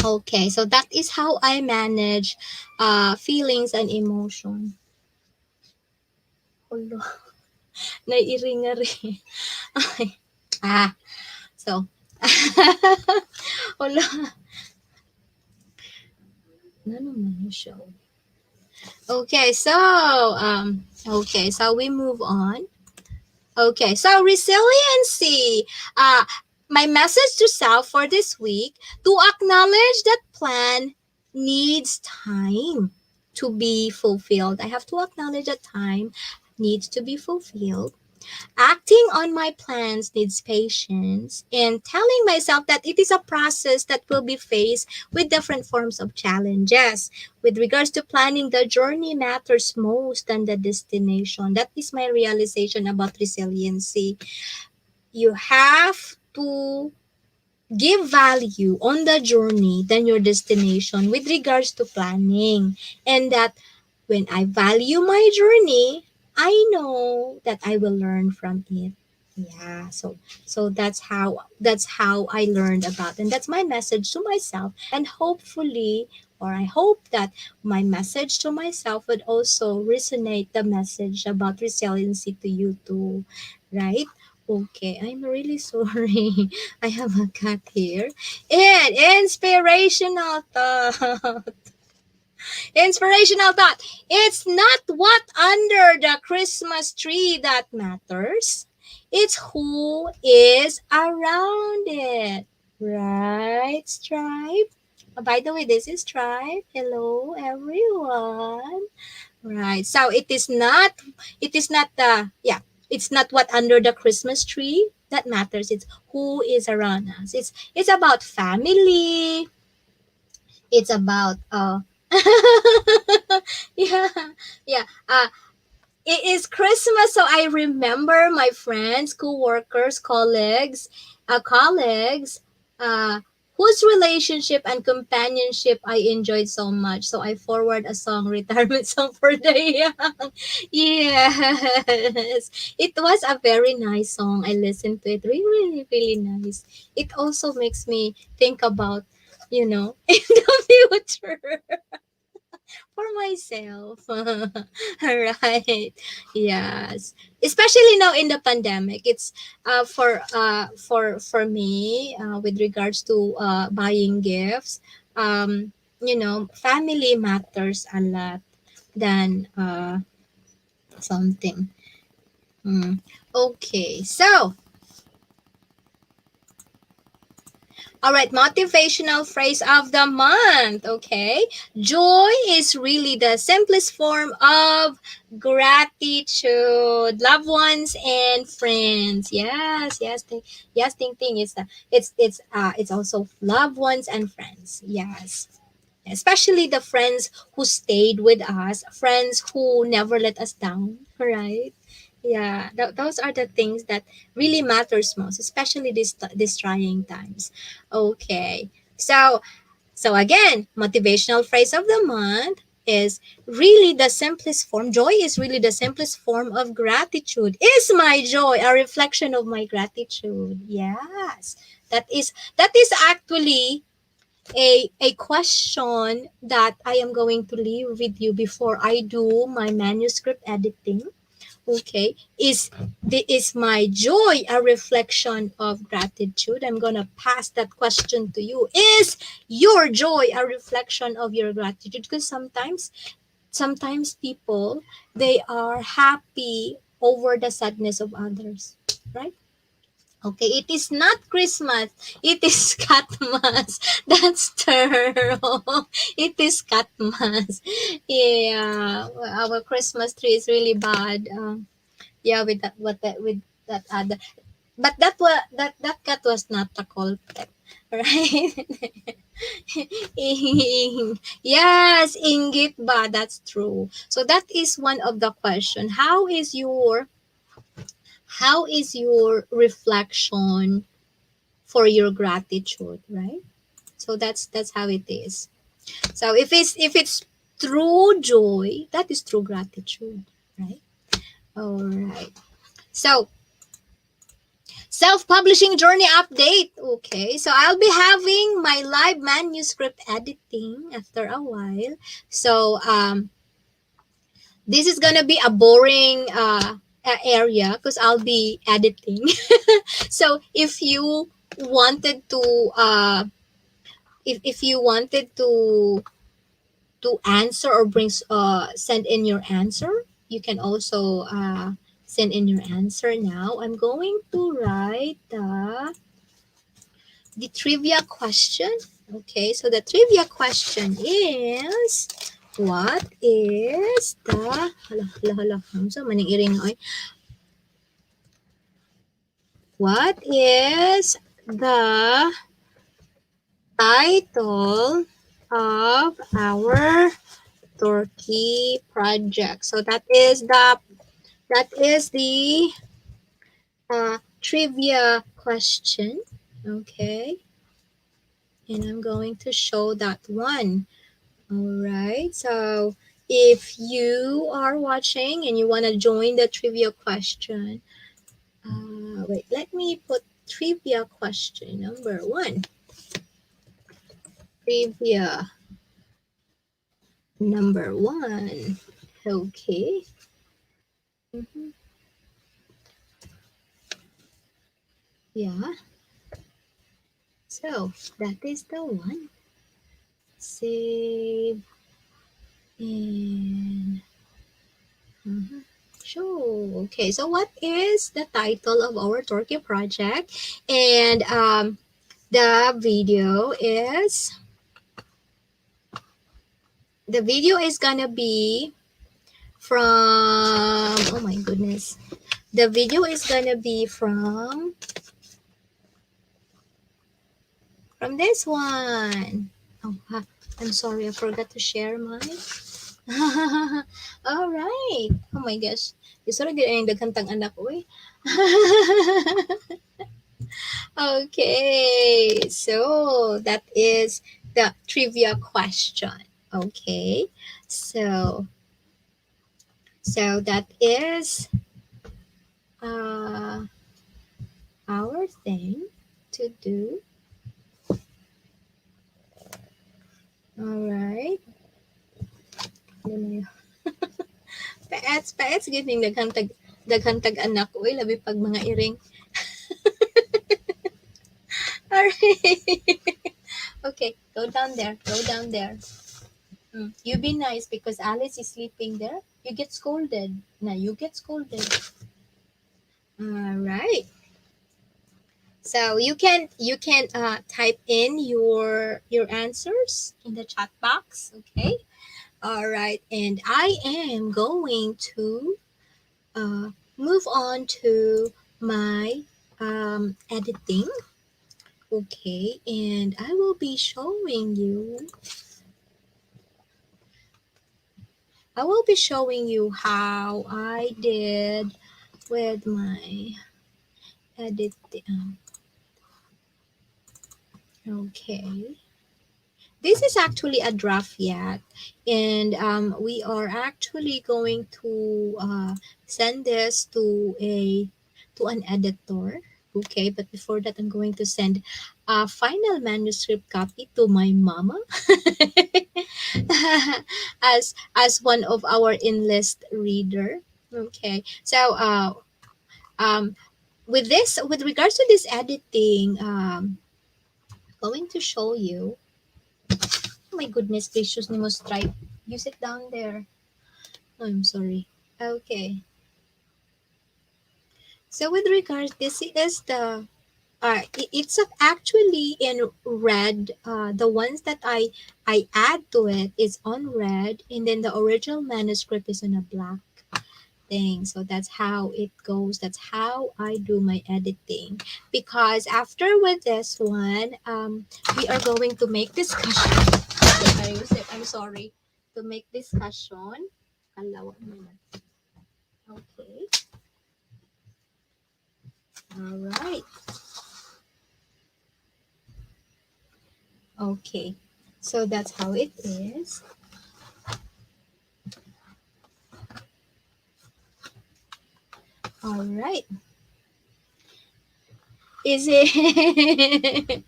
Okay, so that is how I manage feelings and emotion. Olo, naiiringa rin. Ay, so, olo, ano naman siya? Okay, so we move on. Okay, so resiliency. My message to self for this week, to acknowledge that plan needs time to be fulfilled. I have to acknowledge that time needs to be fulfilled. Acting on my plans needs patience, and telling myself that it is a process that will be faced with different forms of challenges. With regards to planning, the journey matters most than the destination. That is my realization about resiliency. You have to give value on the journey than your destination with regards to planning. And that when I value my journey, I know that I will learn from it. Yeah, so that's how I learned about, and that's my message to myself. And hopefully, or I hope that my message to myself would also resonate the message about resiliency to you too, right? Okay, I'm really sorry. I have a cat here. And inspirational thought. Inspirational thought. It's not what under the Christmas tree that matters. It's who is around it. Right, Stripe? By the way, this is Stripe. Hello, everyone. Right. So it is not it's not what under the Christmas tree that matters. It's who is around us. It's about family. It's about yeah, yeah. It is Christmas, so I remember my friends, co-workers, colleagues, uh, whose relationship and companionship I enjoyed so much. So I forward a song, retirement song for the young. Yes, it was a very nice song. I listened to it, really, really, really nice. It also makes me think about, in the future for myself. Right. Yes. Especially now in the pandemic. It's for me with regards to buying gifts. family matters a lot than something. Okay, so all right, motivational phrase of the month. Okay, joy is really the simplest form of gratitude. Loved ones and friends. Yes, yes, yes. Ting is the it's also loved ones and friends. Yes, especially the friends who stayed with us, friends who never let us down, right? Yeah, those are the things that really matters most, especially these trying times. Okay, so again, motivational phrase of the month is really the simplest form. Joy is really the simplest form of gratitude. Is my joy a reflection of my gratitude? Yes, that is actually a question that I am going to leave with you before I do my manuscript editing. Okay, is my joy a reflection of gratitude? I'm gonna pass that question to you. Is your joy a reflection of your gratitude? Because sometimes people, they are happy over the sadness of others, right? Okay, it is not Christmas. It is Catmas. That's terrible. It is Catmas. Yeah, well, our Christmas tree is really bad. Yeah, with that other, but that cat was not a culprit, right? Yes, inggit ba? That's true. So that is one of the question. How is your reflection for your gratitude, right? So that's how it is. So if it's true joy, that is true gratitude, right? All right. So self-publishing journey update. Okay, so I'll be having my live manuscript editing after a while. So this is gonna be a boring area because I'll be editing. So wanted to uh, if you wanted to answer or send in your answer, you can also send in your answer now. I'm going to write the trivia question. Okay, so the trivia question is, what is the so maning iring oy. What is the title of our Turkey project? So that is the trivia question. Okay, and I'm going to show that one. All right. So if you are watching and you want to join the trivia question, wait, let me put trivia question number one. Trivia number one. Okay. Mhm. Yeah. So that is the one. Save and sure. Okay. So what is the title of our Turkey project? And the video is gonna be from, oh my goodness, the video is gonna be from this one. Oh, I'm sorry, I forgot to share mine. All right. Oh my gosh. Gusto rin yung daghang anak ko eh. Okay, so that is the trivia question. Okay, so that is uh, our thing to do. All right. Paets giving daghang tag anak ko labi pag mga iring. All right. Okay, go down there. Go down there. You be nice because Alice is sleeping there. You get scolded. Now you get scolded. All right. So you can type in your answers in the chat box. Okay. All right. And I am going to uh, move on to my editing. Okay. And I will be showing you how I did with my editing. Okay. This is actually a draft yet, and we are actually going to send this to an editor. Okay, but before that, I'm going to send a final manuscript copy to my mama as one of our enlist reader. Okay, so um, with regards to this editing, going to show you. Oh my goodness gracious, we must try. You sit down there. Oh, I'm sorry. Okay. So with regards, this is the it's actually in red. The ones that I add to it is on red, and then the original manuscript is on a black thing. So that's how it goes. That's how I do my editing. Because after with this one, we are going to make discussion. I'm sorry. To make discussion. Alawa naman. Okay. All right. Okay. So that's how it is. All right. Is it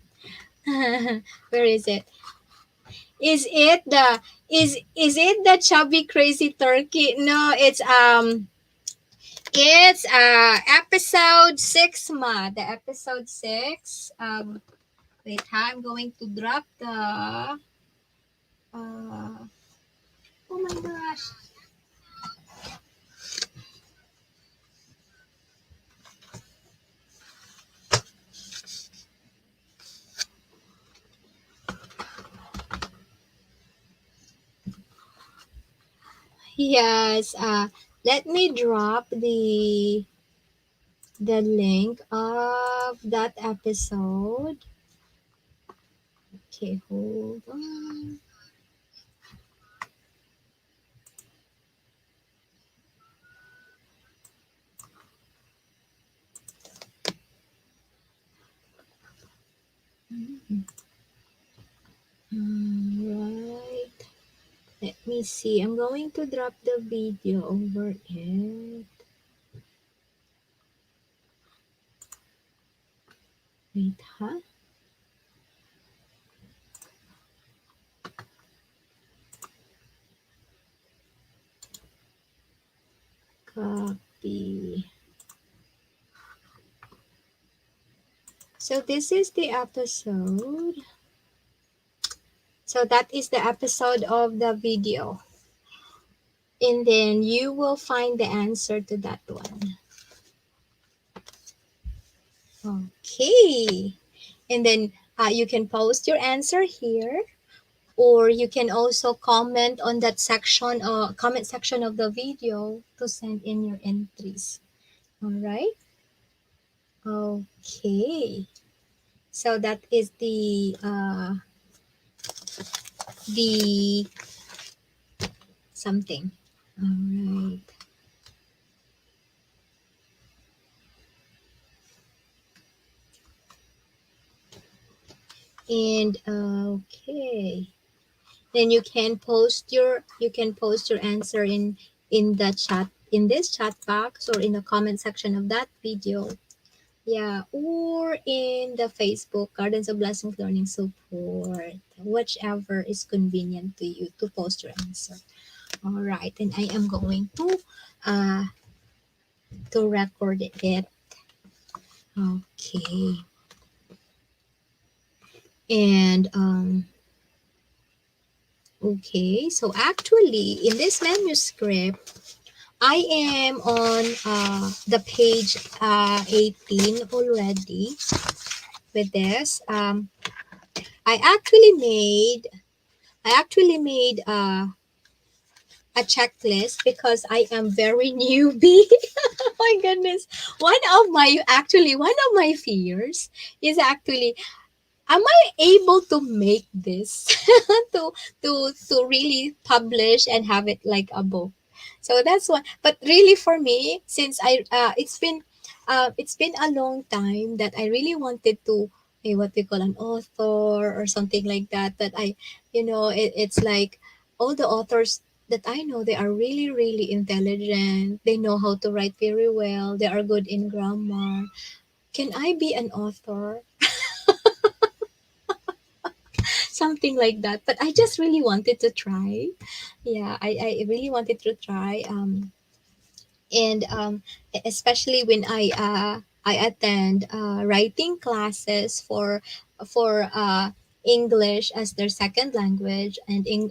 where is it? Is it the is it the chubby crazy turkey? No, it's episode 6 ma. The episode 6. Wait, I'm going to drop the oh my gosh. Yes, let me drop the link of that episode. Okay, hold on. Right. Let me see. I'm going to drop the video over it. Wait, huh? Copy. So this is the episode. So that is the episode of the video. And then you will find the answer to that one. Okay. And then you can post your answer here, or you can also comment on that section, comment section of the video to send in your entries. All right. Okay. So that is the something. All right. And okay. Then you can post your answer in the chat, in this chat box, or in the comment section of that video. Yeah, or in the Facebook Gardens of Blessings Learning Support, whichever is convenient to you to post your answer. All right, and I am going uh to record it. Okay. And okay, so actually in this manuscript, I am on the page 18 already with this. I actually made I actually made a checklist because I am very newbie. Oh my goodness. One of my fears is actually, am I able to make this to to really publish and have it like a book? So that's one. But really, for me, since it's been a long time that I really wanted to be what we call an author or something like that. That I, it's like all the authors that I know, they are really really intelligent. They know how to write very well. They are good in grammar. Can I be an author? Something like that. But I just really wanted to try. Yeah, I really wanted to try. And especially when I attend writing classes for English as their second language, and in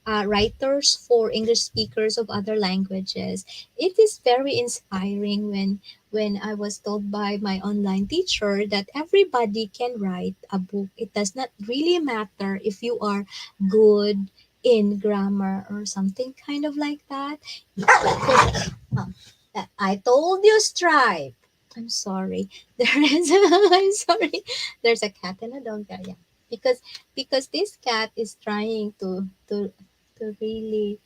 writers for English speakers of other languages. It is very inspiring when I was told by my online teacher that everybody can write a book. It does not really matter if you are good in grammar or something kind of like that. Um, I told you, Stripe. I'm sorry. I'm sorry. There's a cat and a dog there. Yeah, because this cat is trying to really,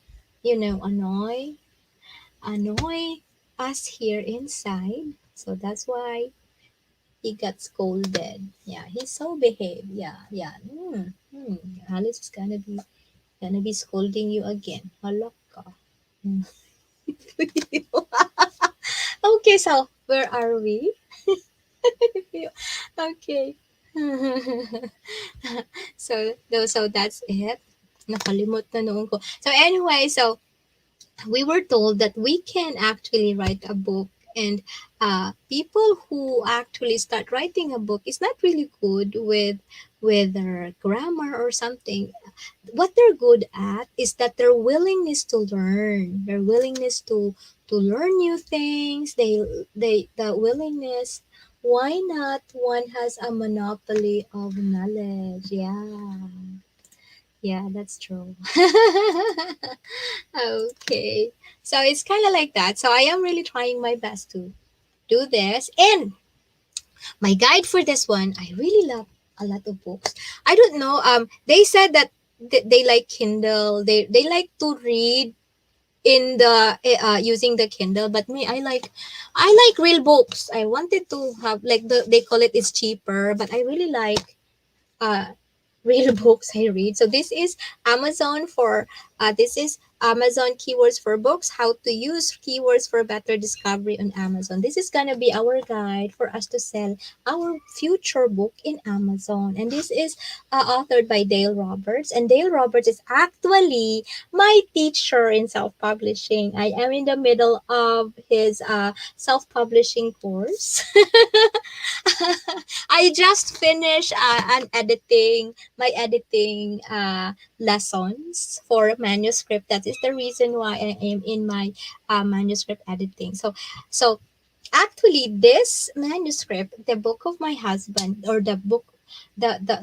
annoy us here inside. So that's why he got scolded. Yeah, he's so behaved. Yeah, yeah. Alice is gonna be scolding you again. Hala ka. Hmm. Okay, so where are we? Okay. So that's it. Nakalimot na noon ko. So anyway, so we were told that we can actually write a book, and people who actually start writing a book is not really good with their grammar or something. What they're good at is that their willingness to learn, their willingness to learn new things. They the willingness. Why not one has a monopoly of knowledge? Yeah, yeah, that's true. Okay, so it's kind of like that. So I am really trying my best to do this. And my guide for this one, I really love a lot of books. I don't know. They said that they like Kindle. They like to read in the using the Kindle. But me, I like real books. I wanted to have like they call it's cheaper, but I really like uh real books I read. So this is Amazon keywords for books, how to use keywords for better discovery on Amazon. This is gonna be our guide for us to sell our future book in Amazon. And this is authored by Dale Roberts. And Dale Roberts is actually my teacher in self-publishing. I am in the middle of his self-publishing course. I just finished my editing lessons for manuscript. That is the reason why I am in my manuscript editing. So actually, this manuscript, the book of my husband, or the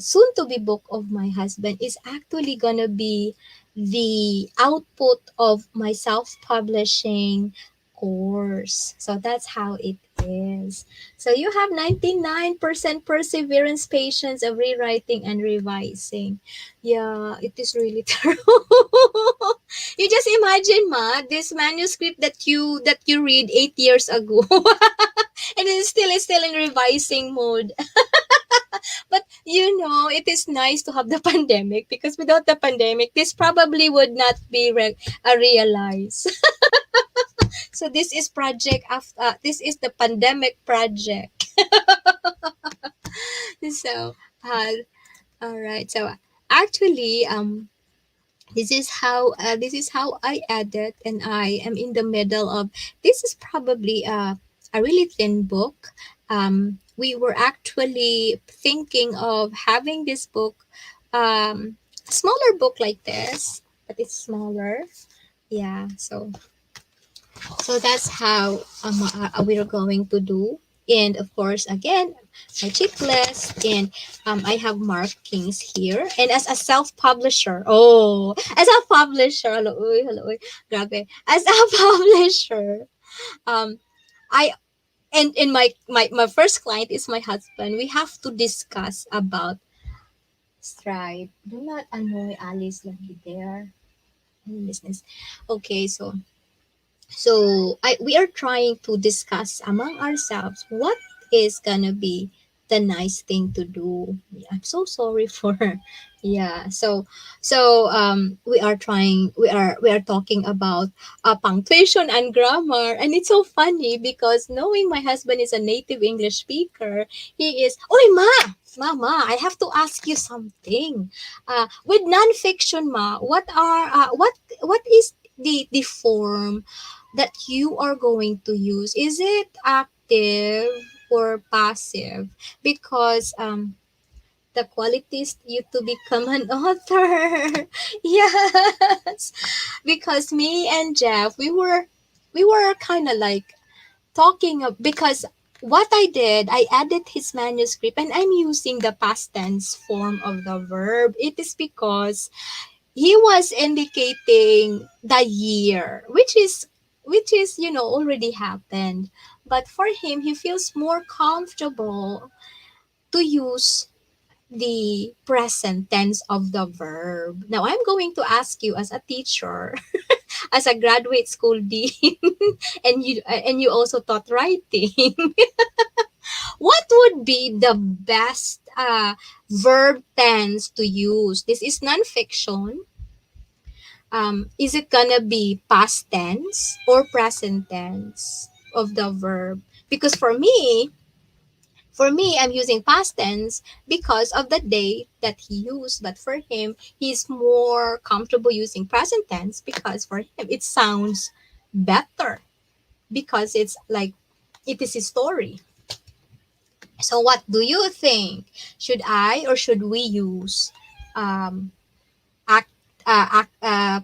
soon to be book of my husband, is actually gonna be the output of my self publishing course. So that's how it is. So you have 99% perseverance, patience of rewriting and revising. Yeah, it is really true. You just imagine, ma, this manuscript that you read 8 years ago, and it's still in revising mode. But it is nice to have the pandemic, because without the pandemic, this probably would not be realized. So this is project after this is the pandemic project. So uh, all right. So actually, this is how I edit, and I am in the middle of, this is probably a really thin book. we were actually thinking of having this book, smaller book like this, but it's smaller. Yeah, so that's how we're going to do. And of course, again, my checklist, and I have markings here. And as a self-publisher, as a publisher, hello, uy, hello, uy, grabe. As a publisher, um, I and my first client is my husband. We have to discuss about Stripe. Do not annoy Alice Lucky there. Business. Okay, so we are trying to discuss among ourselves what is gonna be the nice thing to do. Yeah, I'm so sorry for yeah. So we are talking about punctuation and grammar, and it's so funny because knowing my husband is a native English speaker, he is. Oy ma, mama, I have to ask you something. With nonfiction, ma, what is the form that you are going to use? Is it active or passive? Because the qualities you to become an author. Yes, because me and Jeff, we were kind of like talking because what I did, I added his manuscript and I'm using the past tense form of the verb. It is because he was indicating the year, which is already happened, but for him he feels more comfortable to use the present tense of the verb. Now I'm going to ask you as a teacher, as a graduate school dean, and you also taught writing. What would be the best verb tense to use? This is nonfiction. Is it gonna be past tense or present tense of the verb? Because for me, I'm using past tense because of the date that he used. But for him, he's more comfortable using present tense because for him, it sounds better because it's like it is his story. So, what do you think? Should I or should we use um, act,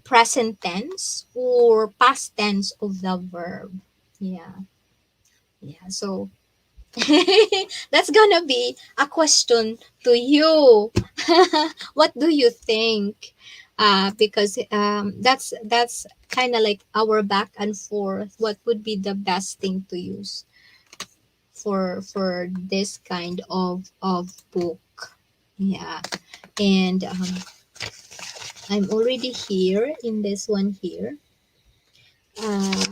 present tense or past tense of the verb? Yeah, yeah. So that's gonna be a question to you. What do you think? Because that's kind of like our back and forth. What would be the best thing to use for this kind of book? Yeah, and I'm already here in this one here. Uh,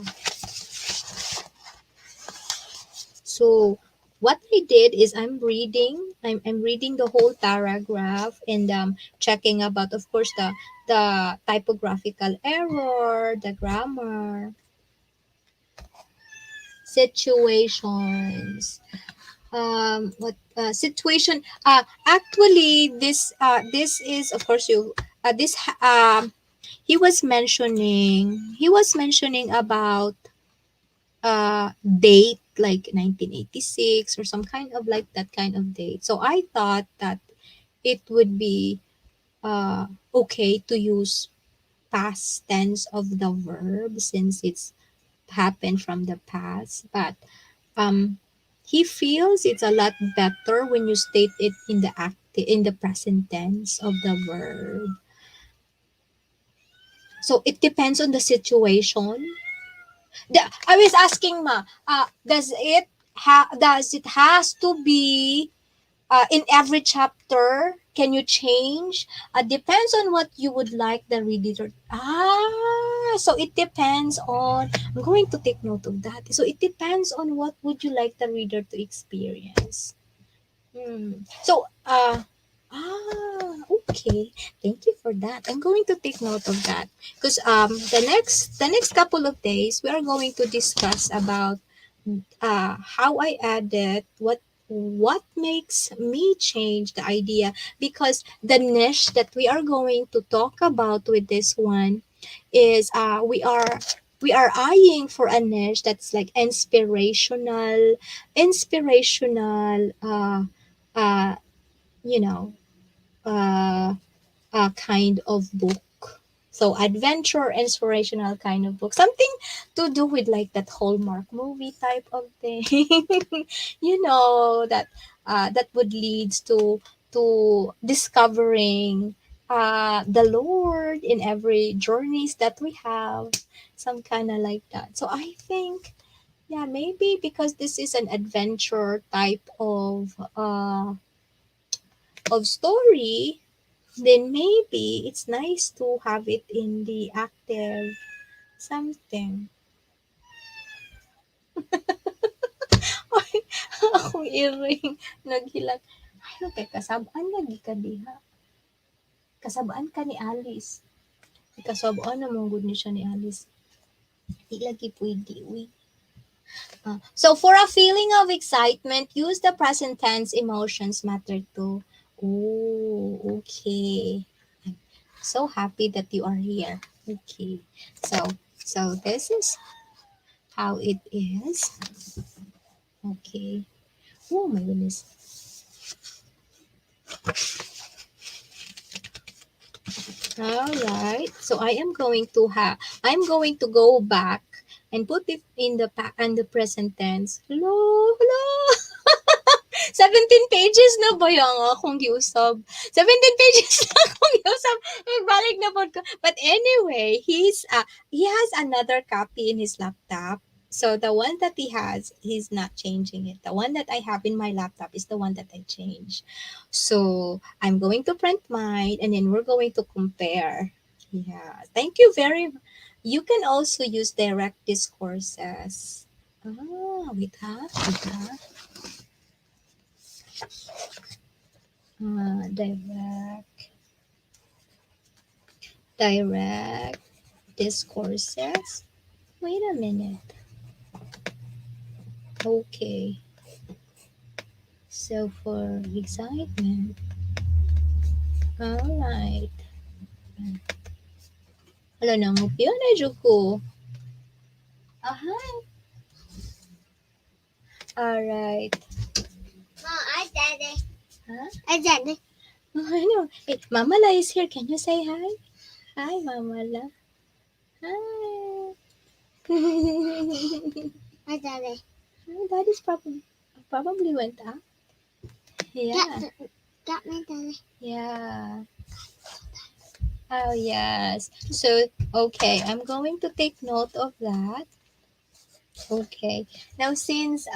so what I did is I'm reading the whole paragraph and checking about, of course, the typographical error, the grammar, situations. What situation? Actually, this is, of course, you this he was mentioning about date like 1986 or some kind of like that kind of date. So I thought that it would be okay to use past tense of the verb since it's happened from the past. But um, he feels it's a lot better when you state it in the present tense of the verb. So it depends on the situation. I was asking ma, does it has to be in every chapter? Can you change? Depends on what you would like the reader. So it depends on. I'm going to take note of that. So it depends on what would you like the reader to experience. So, okay. Thank you for that. I'm going to take note of that because the next couple of days we are going to discuss about how I added what makes me change the idea because the niche that we are going to talk about with this one is we are we are eyeing for a niche that's like inspirational, you know, uh, kind of book. So adventure, inspirational kind of book, something to do with like that Hallmark movie type of thing, that that would lead to discovering the Lord in every journeys that we have, some kind of like that. So I think, yeah, maybe because this is an adventure type of story, then maybe it's nice to have it in the active something. Ay, akong iring naghilag. Ay, kay kasabaan lagi ka diha. Kasabaan ka ni Alice. Kasabaan na mong good ni siya ni Alice. Di lagi pwede, uy. So for a feeling of excitement, use the present tense. Emotions matter too. Oh, okay. I'm so happy that you are here. Okay. So this is how it is. Okay. Oh my goodness. All right. So I'm going to go back and put it in the present tense. Hello, hello. 17 pages na ba yung akong giusab? 17 pages na akong giusab. Magbalik na po ko. But anyway, he has another copy in his laptop. So the one that he has, he's not changing it. The one that I have in my laptop is the one that I change. So I'm going to print mine and then we're going to compare. Yeah. Thank you very much. You can also use direct discourses. Ah, wait ha. Wait ha. Direct discourses. Wait a minute. Okay. So for excitement, all right. Wala na mo piyo na ko. Aha. All right. I did it. Huh? I did it. Oh, I know. Hey, Mama La is here. Can you say hi? Hi, Mama La. Hi. I did it. Daddy's probably went up. Yeah. Got me did it. Yeah. Oh, yes. So, okay, I'm going to take note of that. Okay. Now, since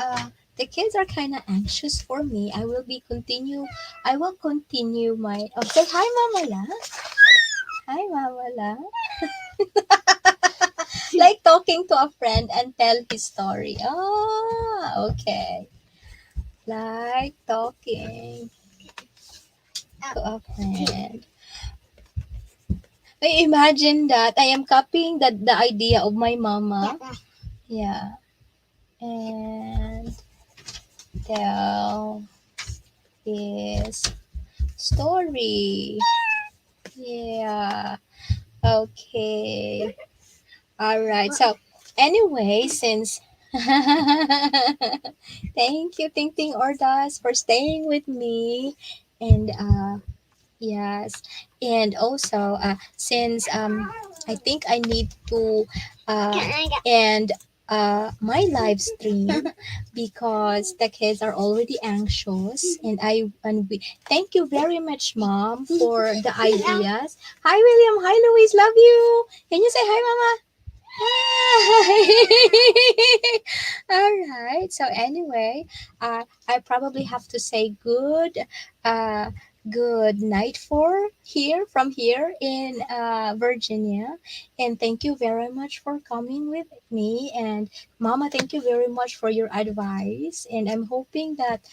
the kids are kind of anxious for me, I will continue my. Oh, say hi, Mama La. Hi, Mama La. Like talking to a friend and tell his story. Ah, okay. Like talking to a friend. I imagine that I am copying the idea of my mama. Yeah. And tell his story. Yeah. Okay. All right. So, anyway, since thank you, Ting Ting Ordas, for staying with me, and yes, and also since I think I need to end my live stream because the kids are already anxious, and we thank you very much, Mom, for the ideas. Hi, William. Hi, Louise. Love you. Can you say hi, Mama? Hi. All right. So anyway, I probably have to say uh, good night from here in Virginia, and thank you very much for coming with me. And Mama, thank you very much for your advice. And I'm hoping that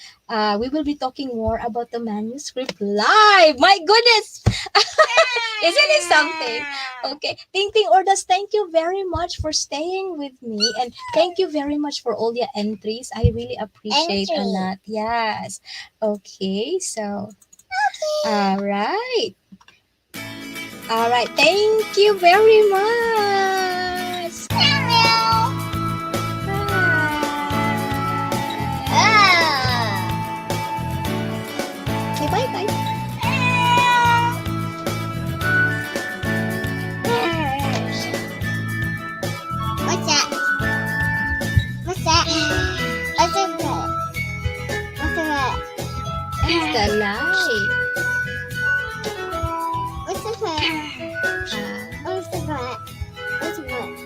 we will be talking more about the manuscript live. My goodness, isn't it something? Okay. Ting Ting Ordas, thank you very much for staying with me. And thank you very much for all your entries. I really appreciate a lot. Yes. Okay. So, all right. All right. Thank you very much. the light. What's the bird? Ah, What's the bird? What's the bird?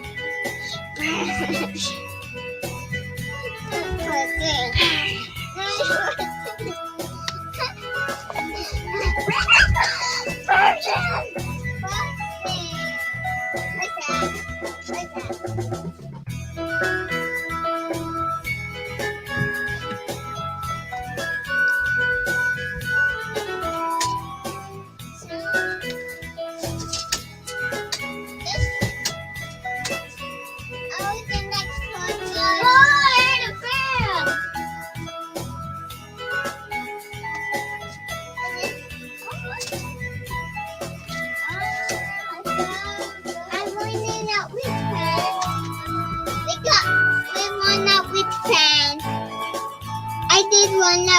I'm running out with friends. We won out with friends. I did one out.